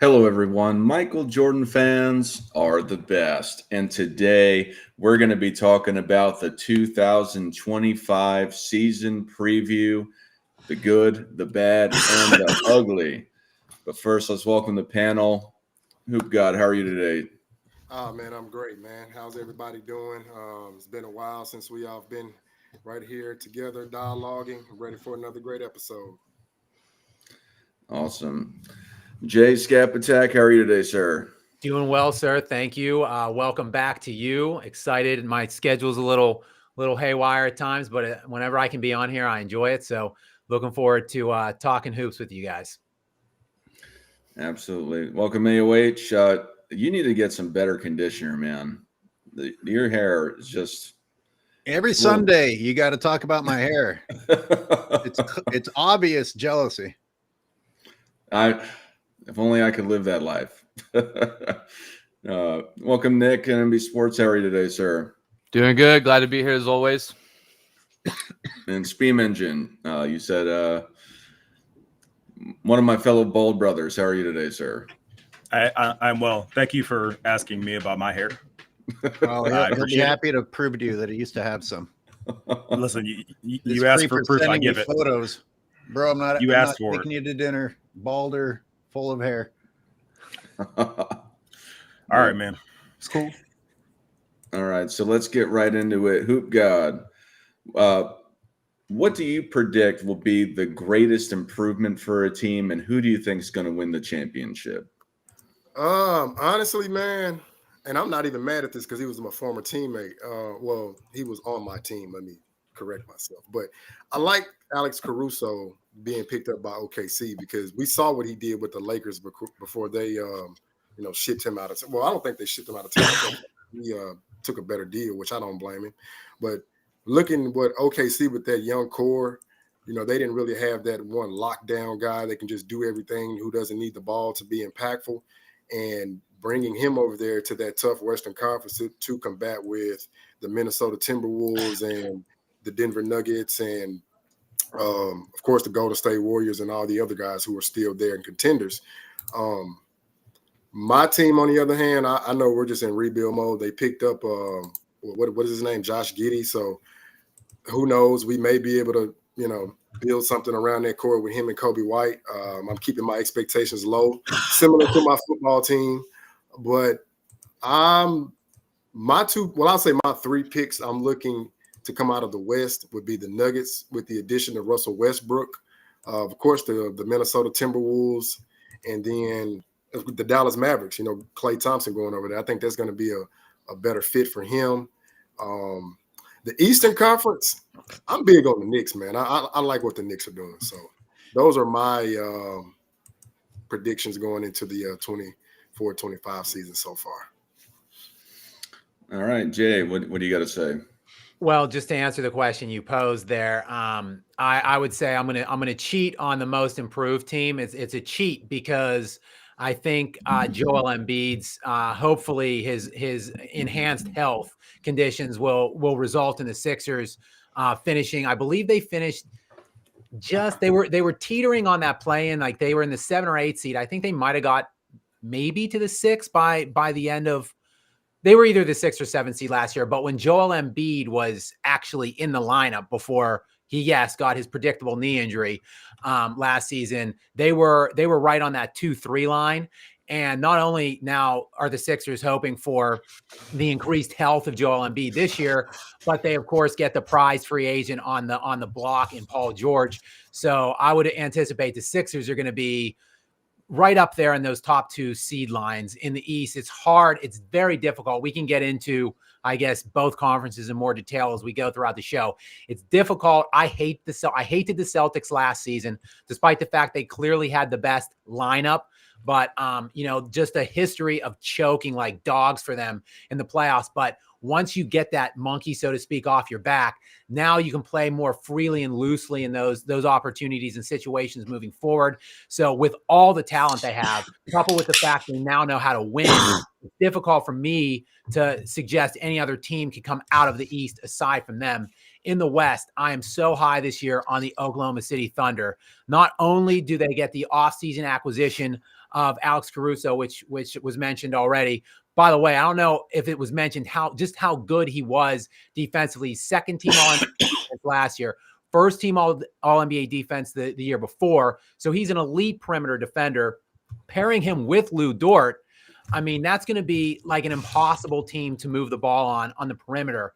Hello, everyone. Michael Jordan fans are the best. And today we're going to be talking about the 2025 season preview, the good, the bad, and the ugly. But first, let's welcome the panel. Hoop God, how are you today? Oh man, I'm great, man. How's everybody doing? It's been a while since we all been right here together, dialoguing. I'm ready for another great episode. Awesome. Jay Scapatak, how are you today, sir? Doing well, sir. Thank you. Welcome back to you. Excited. My schedule's a little haywire at times, but whenever I can be on here, I enjoy it. So looking forward to talking hoops with you guys. Absolutely. Welcome, AOH. You need to get some better conditioner, man. Your hair is just every Sunday. You got to talk about my hair. It's obvious jealousy. If only I could live that life. Welcome, Nick, and NB Sports. How are you today, sir? Doing good. Glad to be here as always. And Steam Engine, you said one of my fellow bald brothers. How are you today, sir? I'm well. Thank you for asking me about my hair. Well, he'll be happy to prove to you that he used to have some. Listen, you asked for proof. I give it. Photos, bro. I'm not. You I'm asked not for taking it. you to dinner, bald or full of hair. All right, man. It's cool. All right, so let's get right into it. Hoop God, what do you predict will be the greatest improvement for a team, and who do you think is going to win the championship? Honestly, man, and I'm not even mad at this because he was my former teammate. Well, he was on my team. Let me correct myself. But I like Alex Caruso being picked up by OKC because we saw what he did with the Lakers before they, shipped him out of. Well, I don't think they shipped him out of town. He took a better deal, which I don't blame him. But looking what OKC with that young core, they didn't really have that one lockdown guy that can just do everything, who doesn't need the ball to be impactful. And bringing him over there to that tough Western Conference to combat with the Minnesota Timberwolves and the Denver Nuggets and, of course, the Golden State Warriors and all the other guys who are still there and contenders. My team, on the other hand, I know we're just in rebuild mode. They picked up, what is his name, Josh Giddey. So who knows? We may be able to, build something around that core with him and Kobe White. I'm keeping my expectations low, similar to my football team. But I'll say my three picks I'm looking to come out of the West would be the Nuggets with the addition of Russell Westbrook, of course, the Minnesota Timberwolves, and then the Dallas Mavericks, Klay Thompson going over there. I think that's going to be a better fit for him. The Eastern Conference, I'm big on the Knicks, man. I like what the Knicks are doing. So those are my predictions going into the 24-25 season so far. All right, Jay, what do you got to say? Well, just to answer the question you posed there, I would say I'm gonna cheat on the most improved team. It's a cheat because I think Joel Embiid's hopefully his enhanced health conditions will result in the Sixers finishing. I believe they finished they were teetering on that play-in, like they were in the 7 or 8 seed. I think they might have got maybe to the 6 by the end of. They were either the 6 or 7 seed last year, but when Joel Embiid was actually in the lineup before he got his predictable knee injury last season, they were right on that 2-3 line. And not only now are the Sixers hoping for the increased health of Joel Embiid this year, but they of course get the prize free agent on the block in Paul George. So I would anticipate the Sixers are going to be right up there in those top 2 seed lines in the East. It's hard. It's very difficult. We can get into, I guess, both conferences in more detail as we go throughout the show. It's difficult. I hated the Celtics last season, despite the fact they clearly had the best lineup. But, just a history of choking like dogs for them in the playoffs. But once you get that monkey, so to speak, off your back, now you can play more freely and loosely in those opportunities and situations moving forward. So with all the talent they have, coupled with the fact they now know how to win, it's difficult for me to suggest any other team can come out of the East aside from them. In the West, I am so high this year on the Oklahoma City Thunder. Not only do they get the offseason acquisition of Alex Caruso, which was mentioned already. By the way, I don't know if it was mentioned how good he was defensively. Second team all last year, first team all NBA defense the year before. So he's an elite perimeter defender. Pairing him with Lou Dort, I mean, that's going to be like an impossible team to move the ball on the perimeter.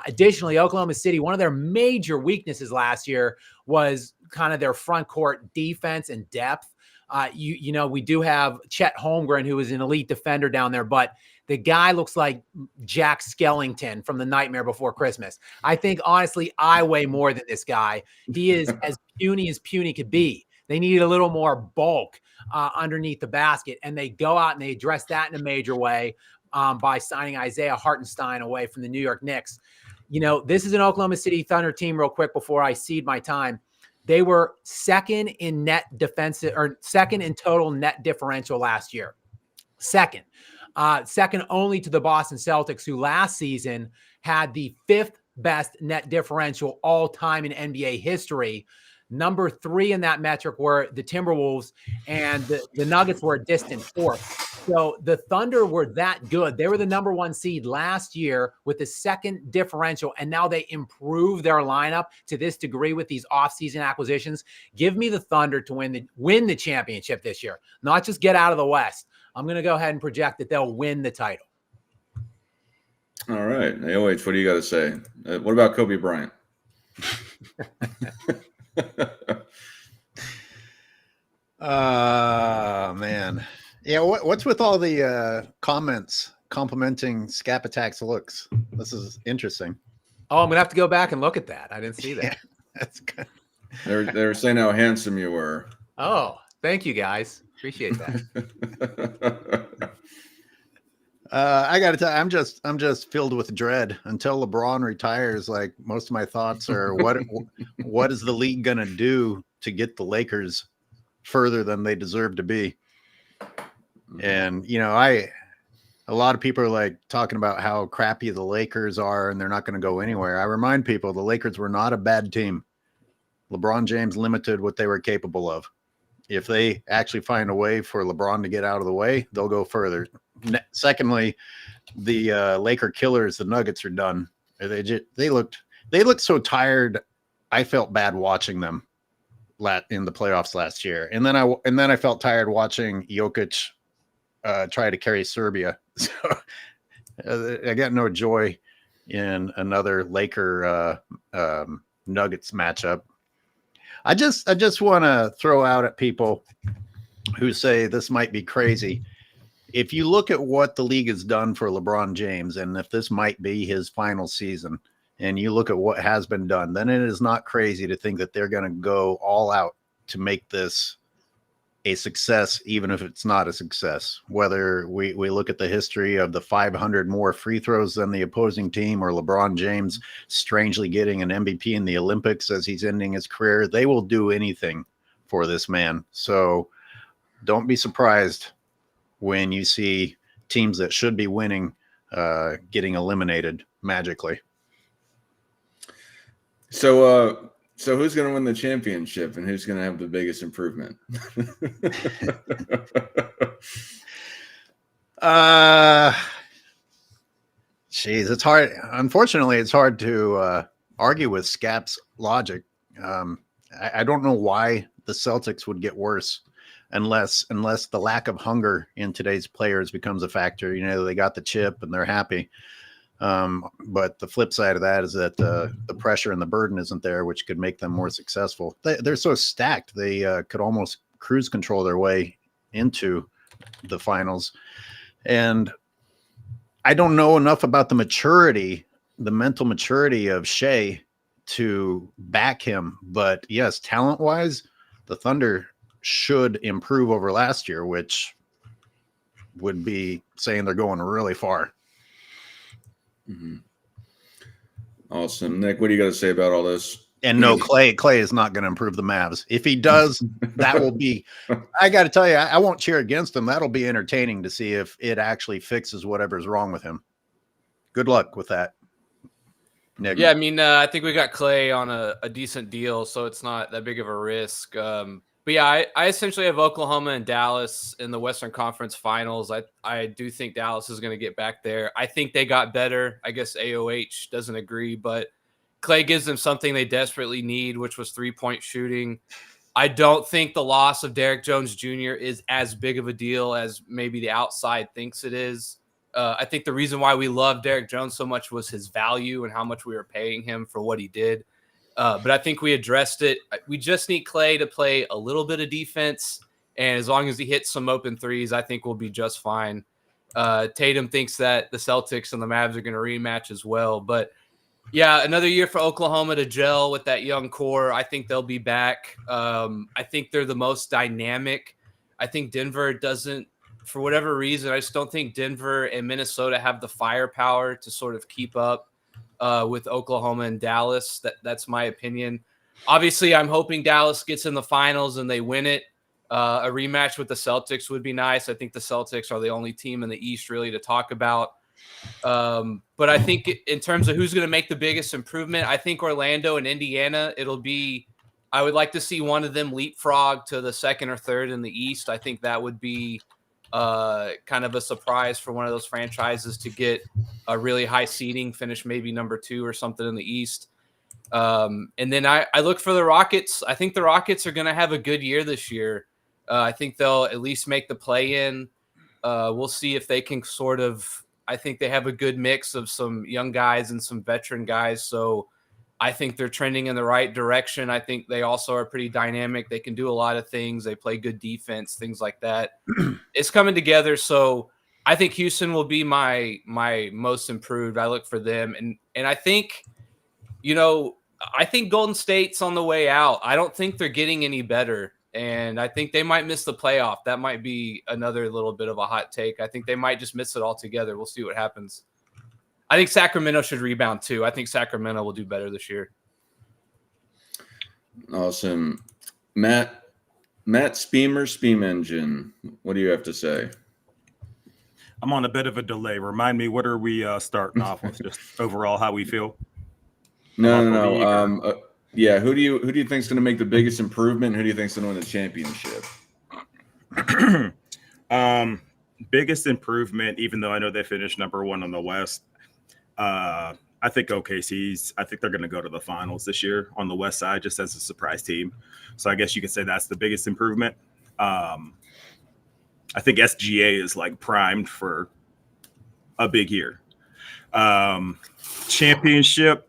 Additionally, Oklahoma City, one of their major weaknesses last year was kind of their front court defense and depth. You know, we do have Chet Holmgren, who is an elite defender down there, but the guy looks like Jack Skellington from The Nightmare Before Christmas. I think, honestly, I weigh more than this guy. He is as puny could be. They need a little more bulk underneath the basket, and they go out and they address that in a major way by signing Isaiah Hartenstein away from the New York Knicks. You know, this is an Oklahoma City Thunder team, real quick, before I cede my time. They were second in net defensive, or second in total net differential last year. Second only to the Boston Celtics, who last season had the 5th best net differential all time in NBA history. Number 3 in that metric were the Timberwolves, and the Nuggets were a distant 4th. So the Thunder were that good. They were the number 1 seed last year with the 2nd differential, and now they improved their lineup to this degree with these offseason acquisitions. Give me the Thunder to win the championship this year, not just get out of the West. I'm going to go ahead and project that they'll win the title. All right. AOH, what do you got to say? What about Kobe Bryant? Man. Yeah, what's with all the comments complimenting Scap Attack's looks? This is interesting. Oh, I'm gonna have to go back and look at that. I didn't see that. Yeah, that's good. They were saying how handsome you were. Oh, thank you guys. Appreciate that. I gotta tell you, I'm just filled with dread until LeBron retires. Like, most of my thoughts are what is the league gonna do to get the Lakers further than they deserve to be? And you know, a lot of people are like talking about how crappy the Lakers are and they're not going to go anywhere. I remind people the Lakers were not a bad team. LeBron James limited what they were capable of. If they actually find a way for LeBron to get out of the way, they'll go further. Secondly, the Laker killers, the Nuggets, are done. They looked so tired. I felt bad watching them in the playoffs last year, and then I felt tired watching Jokić try to carry Serbia. So I got no joy in another Laker Nuggets matchup. I just want to throw out at people who say this might be crazy. If you look at what the league has done for LeBron James, and if this might be his final season, and you look at what has been done, then it is not crazy to think that they're going to go all out to make this a success, even if it's not a success. Whether we look at the history of the 500 more free throws than the opposing team, or LeBron James strangely getting an MVP in the Olympics as he's ending his career, they will do anything for this man. So don't be surprised when you see teams that should be winning getting eliminated magically. So who's going to win the championship, and who's going to have the biggest improvement? Geez, it's hard. Unfortunately, it's hard to argue with Scap's logic. I don't know why the Celtics would get worse unless the lack of hunger in today's players becomes a factor. You know, they got the chip and they're happy. But the flip side of that is that the pressure and the burden isn't there, which could make them more successful. They're so stacked, they could almost cruise control their way into the finals. And I don't know enough about the mental maturity of Shea to back him. But yes, talent-wise, the Thunder should improve over last year, which would be saying they're going really far. Mm-hmm. Awesome. Nick, what do you got to say about all this? And no, Clay is not going to improve the Mavs. If he does, that will be, I got to tell you, I won't cheer against him. That'll be entertaining to see if it actually fixes whatever's wrong with him. Good luck with that, Nick. Yeah, I mean, I think we got Clay on a decent deal, so it's not that big of a risk. But yeah, I essentially have Oklahoma and Dallas in the Western Conference Finals. I do think Dallas is going to get back there. I think they got better. I guess AOH doesn't agree, but Clay gives them something they desperately need, which was 3-point shooting. I don't think the loss of Derrick Jones Jr. is as big of a deal as maybe the outside thinks it is. I think the reason why we love Derrick Jones so much was his value and how much we were paying him for what he did. But I think we addressed it. We just need Clay to play a little bit of defense. And as long as he hits some open threes, I think we'll be just fine. Tatum thinks that the Celtics and the Mavs are going to rematch as well. But yeah, another year for Oklahoma to gel with that young core. I think they'll be back. I think they're the most dynamic. I think Denver doesn't, for whatever reason, I just don't think Denver and Minnesota have the firepower to sort of keep up with Oklahoma and Dallas. That's my opinion. Obviously, I'm hoping Dallas gets in the finals and they win it. A rematch with the Celtics would be nice. I think the Celtics are the only team in the East really to talk about. But I think in terms of who's going to make the biggest improvement, I think Orlando and Indiana, I would like to see one of them leapfrog to the second or third in the East. I think that would be kind of a surprise for one of those franchises to get a really high seeding, finish maybe number 2 or something in the East. And then I look for the Rockets. I think the Rockets are going to have a good year this year. I think they'll at least make the play-in. We'll see if they can sort of – I think they have a good mix of some young guys and some veteran guys. So I think they're trending in the right direction. I think they also are pretty dynamic. They can do a lot of things. They play good defense, things like that. It's coming together. So I think Houston will be my most improved. I look for them. And I think, I think Golden State's on the way out. I don't think they're getting any better. And I think they might miss the playoff. That might be another little bit of a hot take. I think they might just miss it altogether. We'll see what happens. I think Sacramento should rebound too. I think Sacramento will do better this year. Awesome. Matt Speam Engine, what do you have to say? I'm on a bit of a delay. Remind me, what are we starting off with? Just overall how we feel? No. Yeah, who do you think is going to make the biggest improvement? Who do you think is going to win the championship? Biggest improvement, even though I know they finished number 1 on the West. I think OKC's. I think they're going to go to the finals this year on the West side, just as a surprise team. So I guess you could say that's the biggest improvement. I think SGA is like primed for a big year. Championship.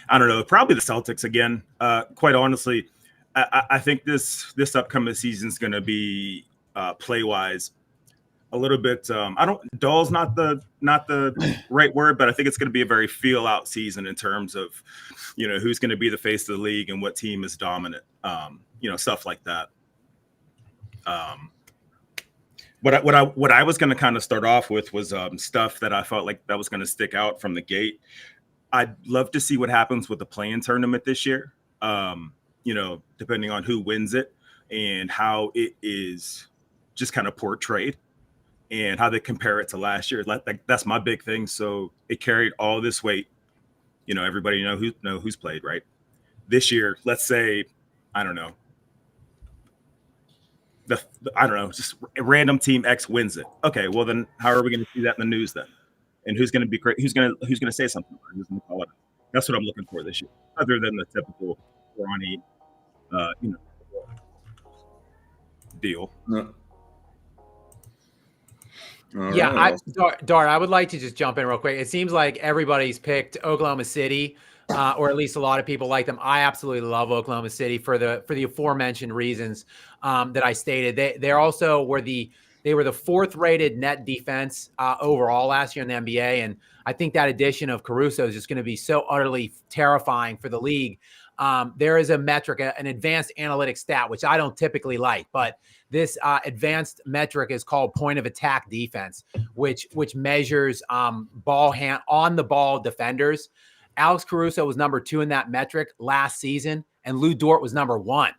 I don't know, probably the Celtics again. Quite honestly, I think this upcoming season is going to be play-wise a little bit. Dull's not the right word, but I think it's going to be a very feel-out season in terms of, who's going to be the face of the league and what team is dominant. Stuff like that. What I was going to kind of start off with was stuff that I felt like that was going to stick out from the gate. I'd love to see what happens with the play-in tournament this year, depending on who wins it and how it is just kind of portrayed and how they compare it to last year. That's my big thing. So it carried all this weight. Everybody know who's played, right? This year, let's say, I don't know, just a random team X wins it. Okay, well then how are we going to see that in the news then? And who's going to be great? Who's going to say something? Who's going to call it? That's what I'm looking for this year, other than the typical Bronny, deal. No. Yeah, right. Dart, I would like to just jump in real quick. It seems like everybody's picked Oklahoma City, or at least a lot of people like them. I absolutely love Oklahoma City for the aforementioned reasons that I stated. They also were the 4th rated net defense overall last year in the NBA. And I think that addition of Caruso is just going to be so utterly terrifying for the league. There is a metric, an advanced analytic stat, which I don't typically like, but this advanced metric is called point of attack defense, which measures on the ball defenders. Alex Caruso was number 2 in that metric last season, and Lou Dort was number 1.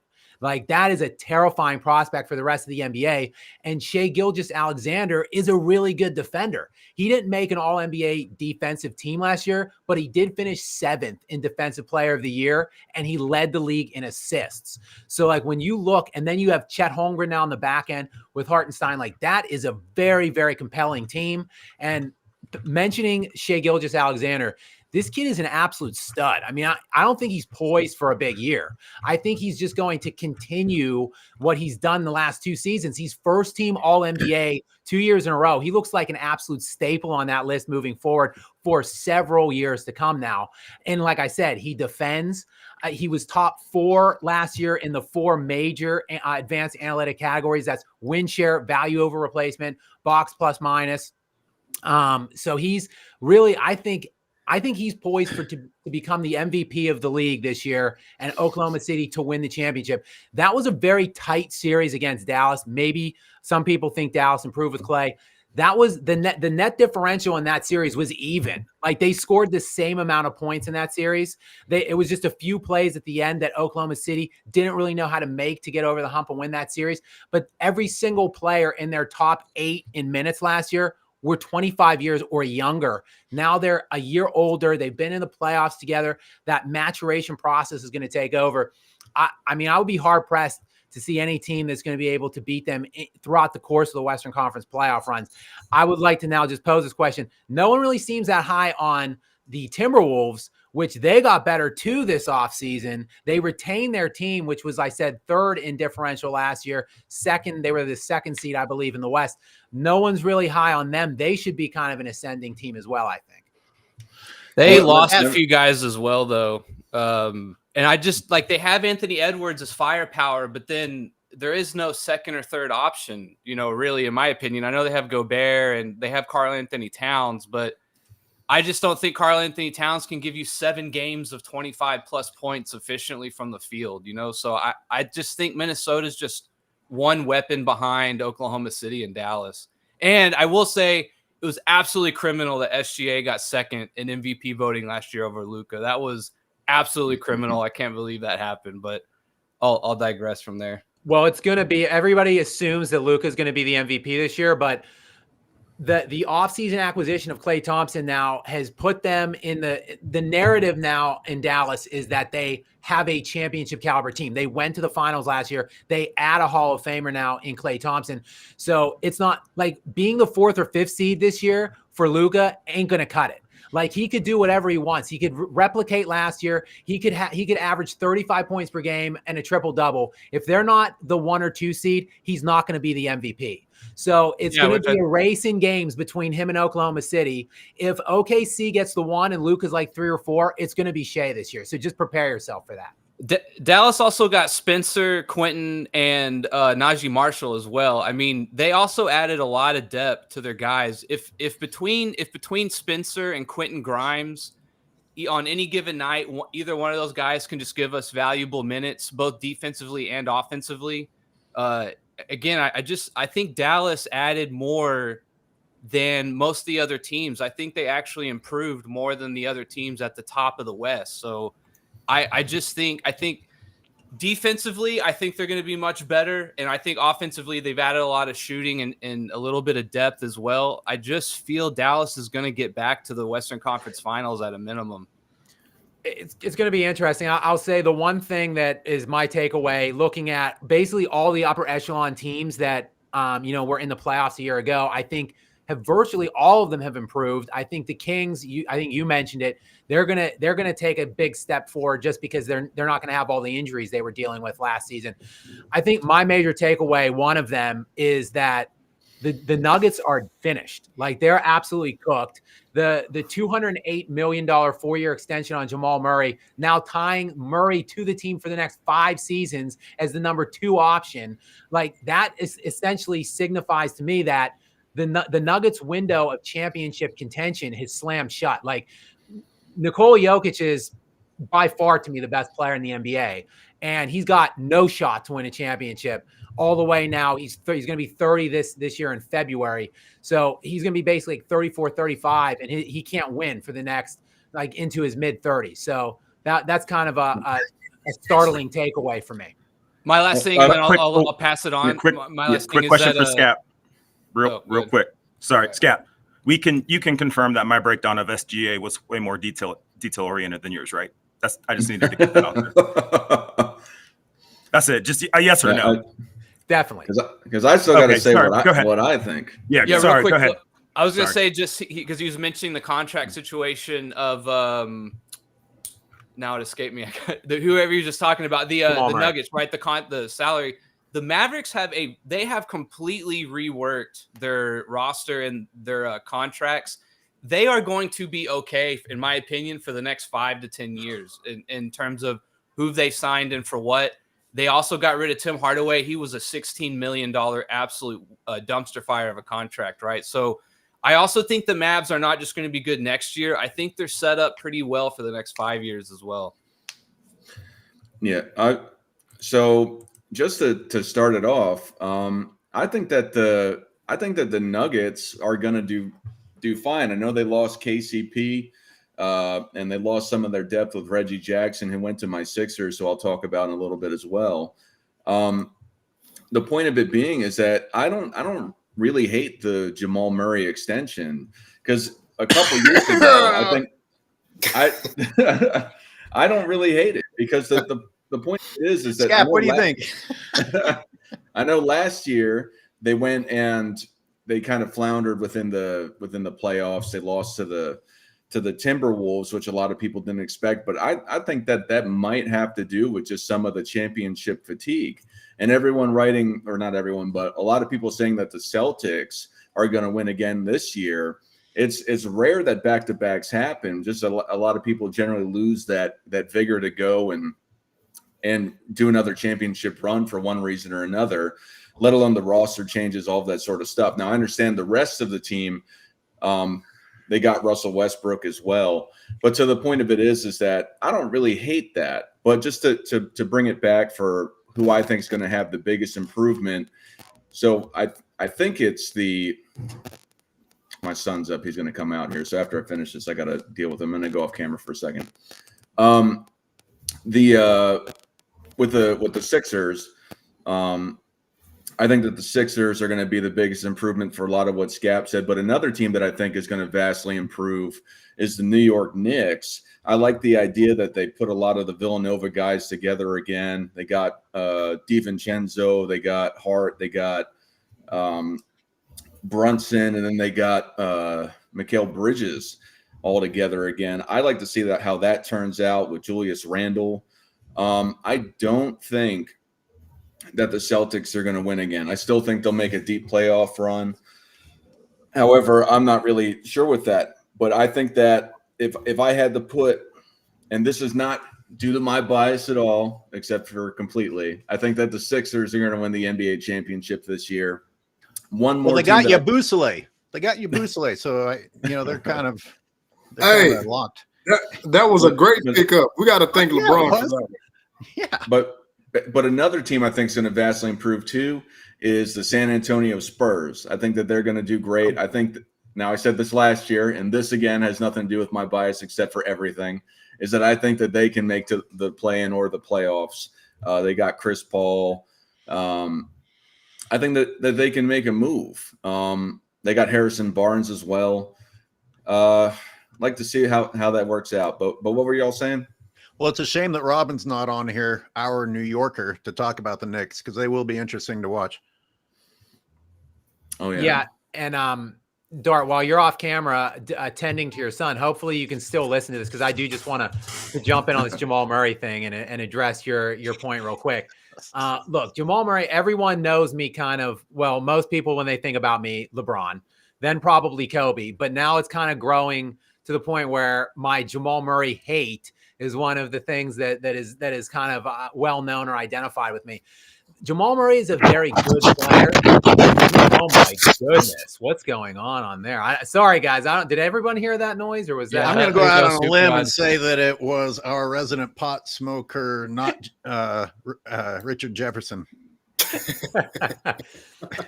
Like, that is a terrifying prospect for the rest of the NBA. And Shai Gilgeous-Alexander is a really good defender. He didn't make an all-NBA defensive team last year, but he did finish 7th in defensive player of the year, and he led the league in assists. So, like, when you look, and then you have Chet Holmgren now on the back end with Hartenstein, like, that is a very, very compelling team. And mentioning Shai Gilgeous-Alexander, this kid is an absolute stud. I mean, I don't think he's poised for a big year. I think he's just going to continue what he's done the last 2 seasons. He's first team All-NBA 2 years in a row. He looks like an absolute staple on that list moving forward for several years to come now. And like I said, he defends. He was top 4 last year in the 4 major advanced analytic categories. That's win share, value over replacement, box plus minus. So he's really, I think he's poised to become the MVP of the league this year, and Oklahoma City to win the championship. That was a very tight series against Dallas. Maybe some people think Dallas improved with Clay. That was the net differential in that series was even. Like, they scored the same amount of points in that series. It was just a few plays at the end that Oklahoma City didn't really know how to make to get over the hump and win that series. But every single player in their top 8 in minutes last year were 25 years or younger. Now they're a year older. They've been in the playoffs together. That maturation process is going to take over. I mean, I would be hard-pressed to see any team that's going to be able to beat them throughout the course of the Western Conference playoff runs. I would like to now just pose this question. No one really seems that high on the Timberwolves, which they got better too this offseason. They retained their team, which was, I said, 3rd in differential last year. They were the 2nd seed, I believe, in the West. No one's really high on them. They should be kind of an ascending team as well, I think. They lost a few guys as well, though. And I just, like, they have Anthony Edwards as firepower, but then there is no 2nd or 3rd option, really, in my opinion. I know they have Gobert and they have Karl-Anthony Towns, but I just don't think Karl-Anthony Towns can give you 7 games of 25-plus points efficiently from the field, So I just think Minnesota's just one weapon behind Oklahoma City and Dallas. And I will say it was absolutely criminal that SGA got 2nd in MVP voting last year over Luka. That was absolutely criminal. I can't believe that happened, but I'll digress from there. Well, it's going to be – everybody assumes that Luka's going to be the MVP this year, but – the offseason acquisition of Klay Thompson now has put them in the narrative now in Dallas is that they have a championship caliber team. They went to the finals last year. They add a Hall of Famer now in Klay Thompson. So it's not like being the 4th or 5th seed this year for Luka ain't going to cut it. Like, he could do whatever he wants. He could replicate last year. He could average 35 points per game and a triple-double. If they're not the 1 or 2 seed, he's not going to be the MVP. So it's going to be a race in games between him and Oklahoma City. If OKC gets the 1 and Luka's like 3 or 4, it's going to be Shai this year. So just prepare yourself for that. Dallas also got Spencer, Quentin, and Najee Marshall as well. I mean, they also added a lot of depth to their guys. If between Spencer and Quentin Grimes on any given night, either one of those guys can just give us valuable minutes, both defensively and offensively. Again, I think Dallas added more than most of the other teams. I think they actually improved more than the other teams at the top of the West. So I think defensively, I think they're going to be much better. And I think offensively, they've added a lot of shooting and a little bit of depth as well. I just feel Dallas is going to get back to the Western Conference Finals at a minimum. It's going to be interesting. I'll say the one thing that is my takeaway, looking at basically all the upper echelon teams that were in the playoffs a year ago, I think have virtually all of them have improved. I think the Kings, I think you mentioned it, they're gonna take a big step forward just because they're not going to have all the injuries they were dealing with last season. I think my major takeaway, one of them, is that the Nuggets are finished. Like, they're absolutely cooked. The $208 million 4-year extension on Jamal Murray, now tying Murray to the team for the next 5 seasons as the number 2 option. Like, that is essentially signifies to me that the Nuggets window of championship contention has slammed shut. Like, Nikola Jokić is by far, to me, the best player in the NBA, and he's got no shot to win a championship. All the way now, he's going to be 30 this year in February. So he's going to be basically 34, 35, and he can't win for the next, like, into his mid-30s. So that's kind of a startling takeaway for me. My last thing, and then quick- I'll pass it on. Quick, my last quick thing question is for that, Scap. Real good. quick. Sorry, Scap. You can confirm that my breakdown of SGA was way more detail oriented than yours, right? I just needed to get that out there. That's it. Just a yes or no. Definitely. Because I still got to Okay, say sorry, go ahead. what I think. Yeah, Yeah, sorry. real quick. Go ahead. I was going to Sorry. say, just because he was mentioning the contract situation of now it escaped me. Whoever you were just talking about, the Nuggets, right? The salary. The Mavericks have completely reworked their roster and their contracts. They are going to be okay, in my opinion, for the next 5 to 10 years in terms of who they signed and for what. They also got rid of Tim Hardaway. He was a $16 million absolute dumpster fire of a contract, right? So I also think the Mavs are not just going to be good next year. I think they're set up pretty well for the next 5 years as well. Yeah. So just to start it off, I think that the Nuggets are going to do fine. I know they lost KCP, and they lost some of their depth with Reggie Jackson, who went to my Sixers, so I'll talk about in a little bit as well. The point of it being is that I don't really hate the Jamal Murray extension, because a couple years ago, I don't really hate it, because the point is that Scap, what do you think? I know last year they went and they kind of floundered within the playoffs. They lost to the Timberwolves, which a lot of people didn't expect. But I think that might have to do with just some of the championship fatigue. And everyone writing, or not everyone, but a lot of people saying that the Celtics are going to win again this year. It's rare that back-to-backs happen. Just a lot of people generally lose that vigor to go and do another championship run for one reason or another, let alone the roster changes, all of that sort of stuff. Now, I understand the rest of the team, they got Russell Westbrook as well. But to the point of it is that I don't really hate that. But just to bring it back for who I think is going to have the biggest improvement. So I think it's my son's up. He's going to come out here. So after I finish this, I got to deal with him. I'm going to go off camera for a second. With the Sixers, I think that the Sixers are going to be the biggest improvement for a lot of what Scap said. But another team that I think is going to vastly improve is the New York Knicks. I like the idea that they put a lot of the Villanova guys together again. They got DiVincenzo, they got Hart, they got Brunson, and then they got Mikal Bridges all together again. I like to see how that turns out with Julius Randle. I don't think that the Celtics are going to win again. I still think they'll make a deep playoff run. However, I'm not really sure with that. But I think that if I had to put, and this is not due to my bias at all, except for completely, I think that the Sixers are going to win the NBA championship this year. One more. Well, they got Yabusele. They got Yabusele, so they're kind of locked. That was a great pickup. We got to thank LeBron for that. Yeah, but another team I think is going to vastly improve too is the San Antonio Spurs. I think that they're going to do great. I think now I said this last year, and this again has nothing to do with my bias except for everything, is that I think that they can make to the play-in or the playoffs. They got Chris Paul. I think that they can make a move. They got Harrison Barnes as well. I'd like to see how that works out. But what were y'all saying? Well, it's a shame that Robin's not on here, our New Yorker, to talk about the Knicks, because they will be interesting to watch. Oh, yeah. Yeah. And Dart, while you're off camera attending to your son, hopefully you can still listen to this, because I do just want to jump in on this Jamal Murray thing and address your point real quick. Look, Jamal Murray, everyone knows me most people when they think about me, LeBron, then probably Kobe. But now it's kind of growing to the point where my Jamal Murray hate is one of the things that is kind of well known or identified with me. Jamal Murray is a very good player. Oh my goodness, what's going on there? Sorry guys, did everyone hear that noise, or was that? I'm going to go out on a limb and say that it was our resident pot smoker, not Richard Jefferson.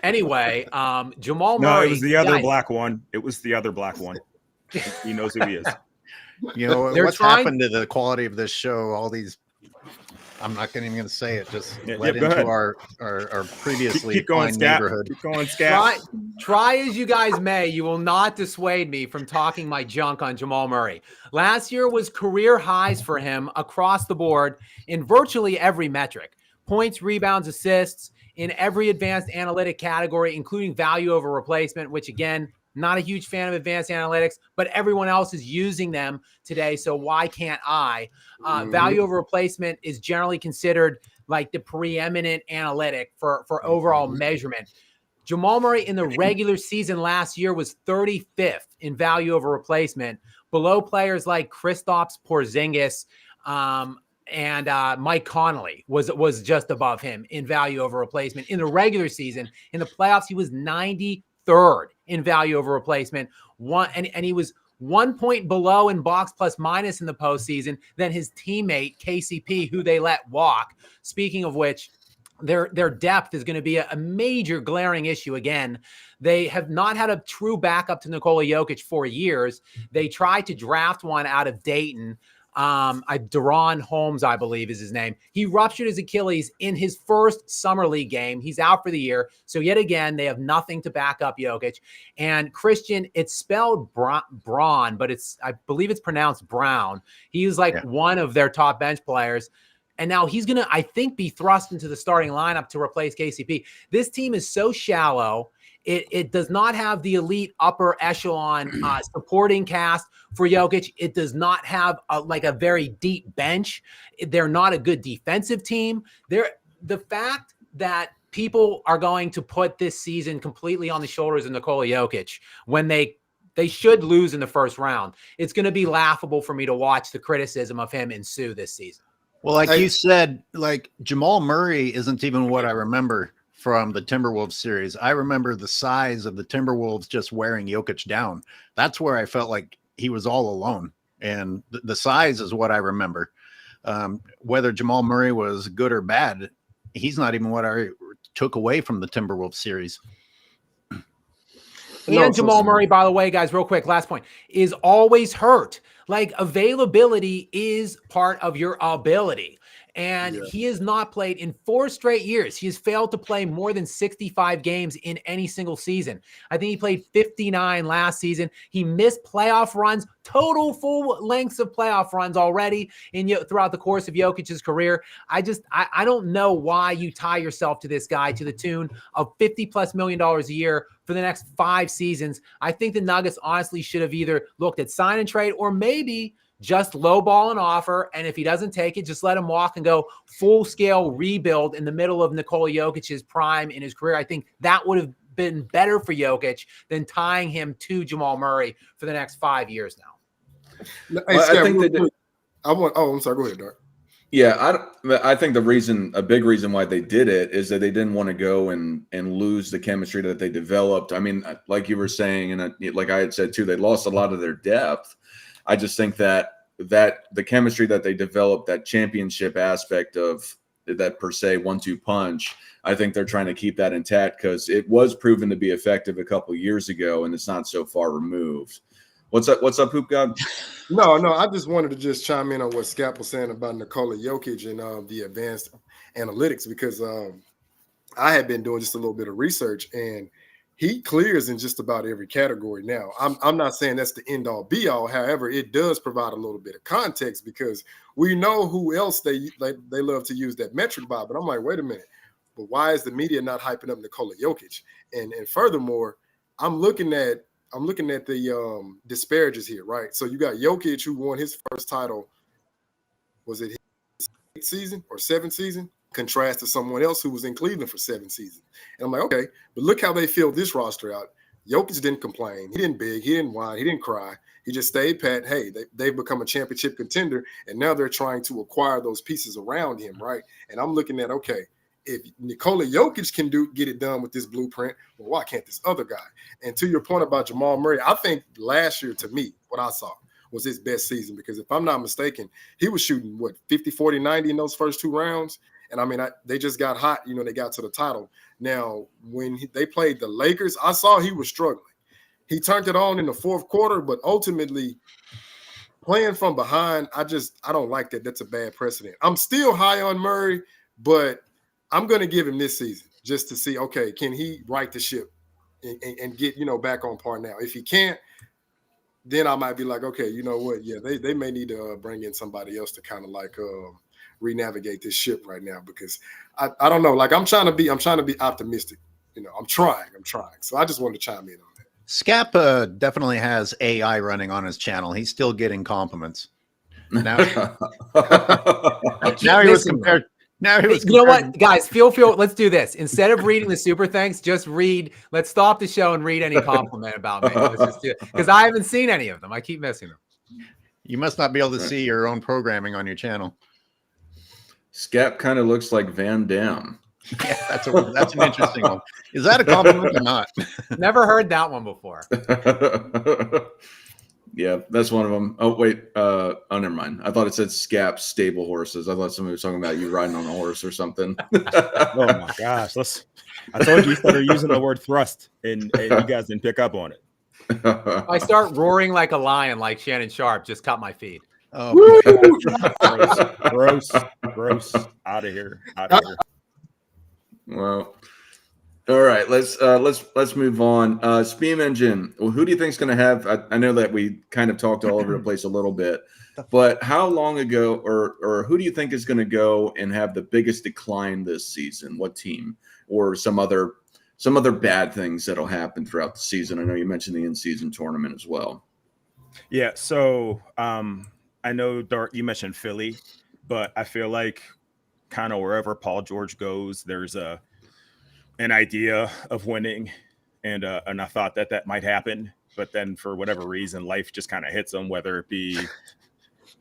Anyway, Jamal No, Murray. it was the other black one. It was the other black one. He knows who he is. What's happened to the quality of this show? All these I'm not even going to say it. Just Yeah, led go into ahead. our previously Keep going, fine Scat. neighborhood. Keep going, Scat. Try as you guys may, you will not dissuade me from talking my junk on Jamal Murray. Last year was career highs for him across the board in virtually every metric. Points, rebounds, assists, in every advanced analytic category, including value over replacement, which again, not a huge fan of advanced analytics, but everyone else is using them today. So why can't I? Value over replacement is generally considered like the preeminent analytic for overall measurement. Jamal Murray in the regular season last year was 35th in value over replacement, below players like Kristaps Porzingis, and Mike Conley was just above him in value over replacement in the regular season. In the playoffs, he was 93rd in value over replacement. And he was 1 point below in box plus minus in the postseason than his teammate KCP, who they let walk. Speaking of which, their depth is going to be a major glaring issue again. They have not had a true backup to Nikola Jokić for years. They tried to draft one out of Dayton. Deron Holmes, I believe is his name. He ruptured his Achilles in his first summer league game. He's out for the year. So yet again, they have nothing to back up Jokić. And Christian, it's spelled Braun, but I believe it's pronounced Brown. He's like one of their top bench players. And now he's going to, I think, be thrust into the starting lineup to replace KCP. This team is so shallow. It does not have the elite upper echelon supporting cast for Jokić. It does not have a very deep bench. They're not a good defensive team. The fact that people are going to put this season completely on the shoulders of Nikola Jokić when they should lose in the first round, it's going to be laughable for me to watch the criticism of him ensue this season. Well, like you said, like Jamal Murray isn't even what I remember from the Timberwolves series. I remember the size of the Timberwolves just wearing Jokić down. That's where I felt like he was all alone. And the size is what I remember. Whether Jamal Murray was good or bad, he's not even what I took away from the Timberwolves series. And Jamal Murray, by the way, guys, real quick, last point, is always hurt. Like, availability is part of your ability. And he has not played in 4 straight years. He has failed to play more than 65 games in any single season. I think he played 59 last season. He missed playoff runs, total full lengths of playoff runs already throughout the course of Jokic's career. I don't know why you tie yourself to this guy to the tune of $50+ million a year for the next 5 seasons. I think the Nuggets honestly should have either looked at sign and trade or maybe just lowball an offer, and if he doesn't take it, just let him walk and go full-scale rebuild in the middle of Nikola Jokic's prime in his career. I think that would have been better for Jokić than tying him to Jamal Murray for the next 5 years now. Hey, Scott, I think I'm sorry. Go ahead, Dark. Yeah, I think a big reason why they did it is that they didn't want to go and lose the chemistry that they developed. I mean, like you were saying, and like I had said too, they lost a lot of their depth. I just think that the chemistry that they developed, that championship aspect of that per se 1-2 punch, I think they're trying to keep that intact because it was proven to be effective a couple of years ago, and it's not so far removed. What's up, Hoop God? No, I just wanted to just chime in on what Scap was saying about Nikola Jokić and the advanced analytics, because I had been doing just a little bit of research, and he clears in just about every category now. I'm not saying that's the end all be all. However, it does provide a little bit of context because we know who else they love to use that metric by. But I'm like, wait a minute, but why is the media not hyping up Nikola Jokić? And furthermore, I'm looking at the disparages here, right? So you got Jokić, who won his first title. Was it his 8th season or 7th season? Contrast to someone else who was in Cleveland for 7 seasons. And I'm like, okay, but look how they filled this roster out. Jokić didn't complain. He didn't beg. He didn't whine. He didn't cry. He just stayed pat. Hey, they've become a championship contender, and now they're trying to acquire those pieces around him, right? And I'm looking at, okay, if Nikola Jokić can get it done with this blueprint, well, why can't this other guy? And to your point about Jamal Murray, I think last year, to me, what I saw was his best season, because if I'm not mistaken, he was shooting, 50, 40, 90 in those first 2 rounds. And I mean, they just got hot, they got to the title. Now, when they played the Lakers, I saw he was struggling. He turned it on in the 4th quarter, but ultimately playing from behind, I don't like that. That's a bad precedent. I'm still high on Murray, but I'm going to give him this season just to see, okay, can he right the ship and get, back on par now? If he can't, then I might be like, okay, you know what? Yeah, they may need to bring in somebody else to kind of like re-navigate this ship right now, because I don't know. Like I'm trying to be optimistic. I'm trying. So I just wanted to chime in on that. Scap definitely has AI running on his channel. He's still getting compliments. Now, now he was compared. Now he was. You know what, guys? Feel. Let's do this. Instead of reading the super thanks, just read. Let's stop the show and read any compliment about me. Let's just do it, because I haven't seen any of them. I keep missing them. You must not be able to see your own programming on your channel. Scap kind of looks like Van Damme. Yeah, that's an interesting one. Is that a compliment or not? Never heard that one before. Yeah, that's one of them. Oh, wait. Oh, never mind. I thought it said Scap stable horses. I thought somebody was talking about you riding on a horse or something. Oh, my gosh. I told you started using the word thrust, and you guys didn't pick up on it. I start roaring like a lion, like Shannon Sharp. Just cut my feed. Oh, Gross. Out of here. Well, all right. Let's move on. Steam Engine. Well, who do you think is going to have? I know that we kind of talked all over the place a little bit, but how long ago, or who do you think is going to go and have the biggest decline this season? What team, or some other bad things that'll happen throughout the season? I know you mentioned the in-season tournament as well. Yeah. So I know, Dart, you mentioned Philly, but I feel like kind of wherever Paul George goes, there's an idea of winning, and I thought that might happen, but then for whatever reason, life just kind of hits them. Whether it be,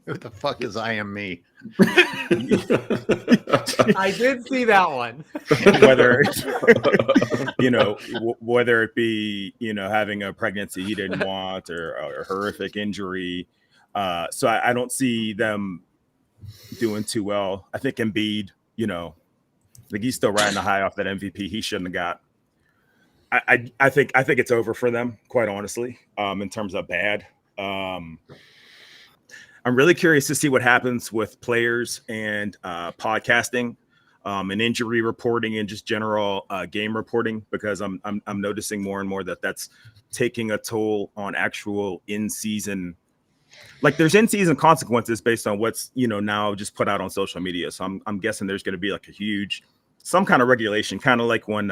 who the fuck is I am me? I did see that one. whether it be having a pregnancy he didn't want, or a horrific injury. So I don't see them doing too well. I think Embiid, like he's still riding the high off that MVP he shouldn't have got. I think it's over for them, quite honestly, in terms of bad. I'm really curious to see what happens with players and podcasting, and injury reporting, and just general game reporting, because I'm noticing more and more that that's taking a toll on actual in-season. Like there's in-season consequences based on what's now just put out on social media. So I'm guessing there's going to be like some kind of regulation, kind of like when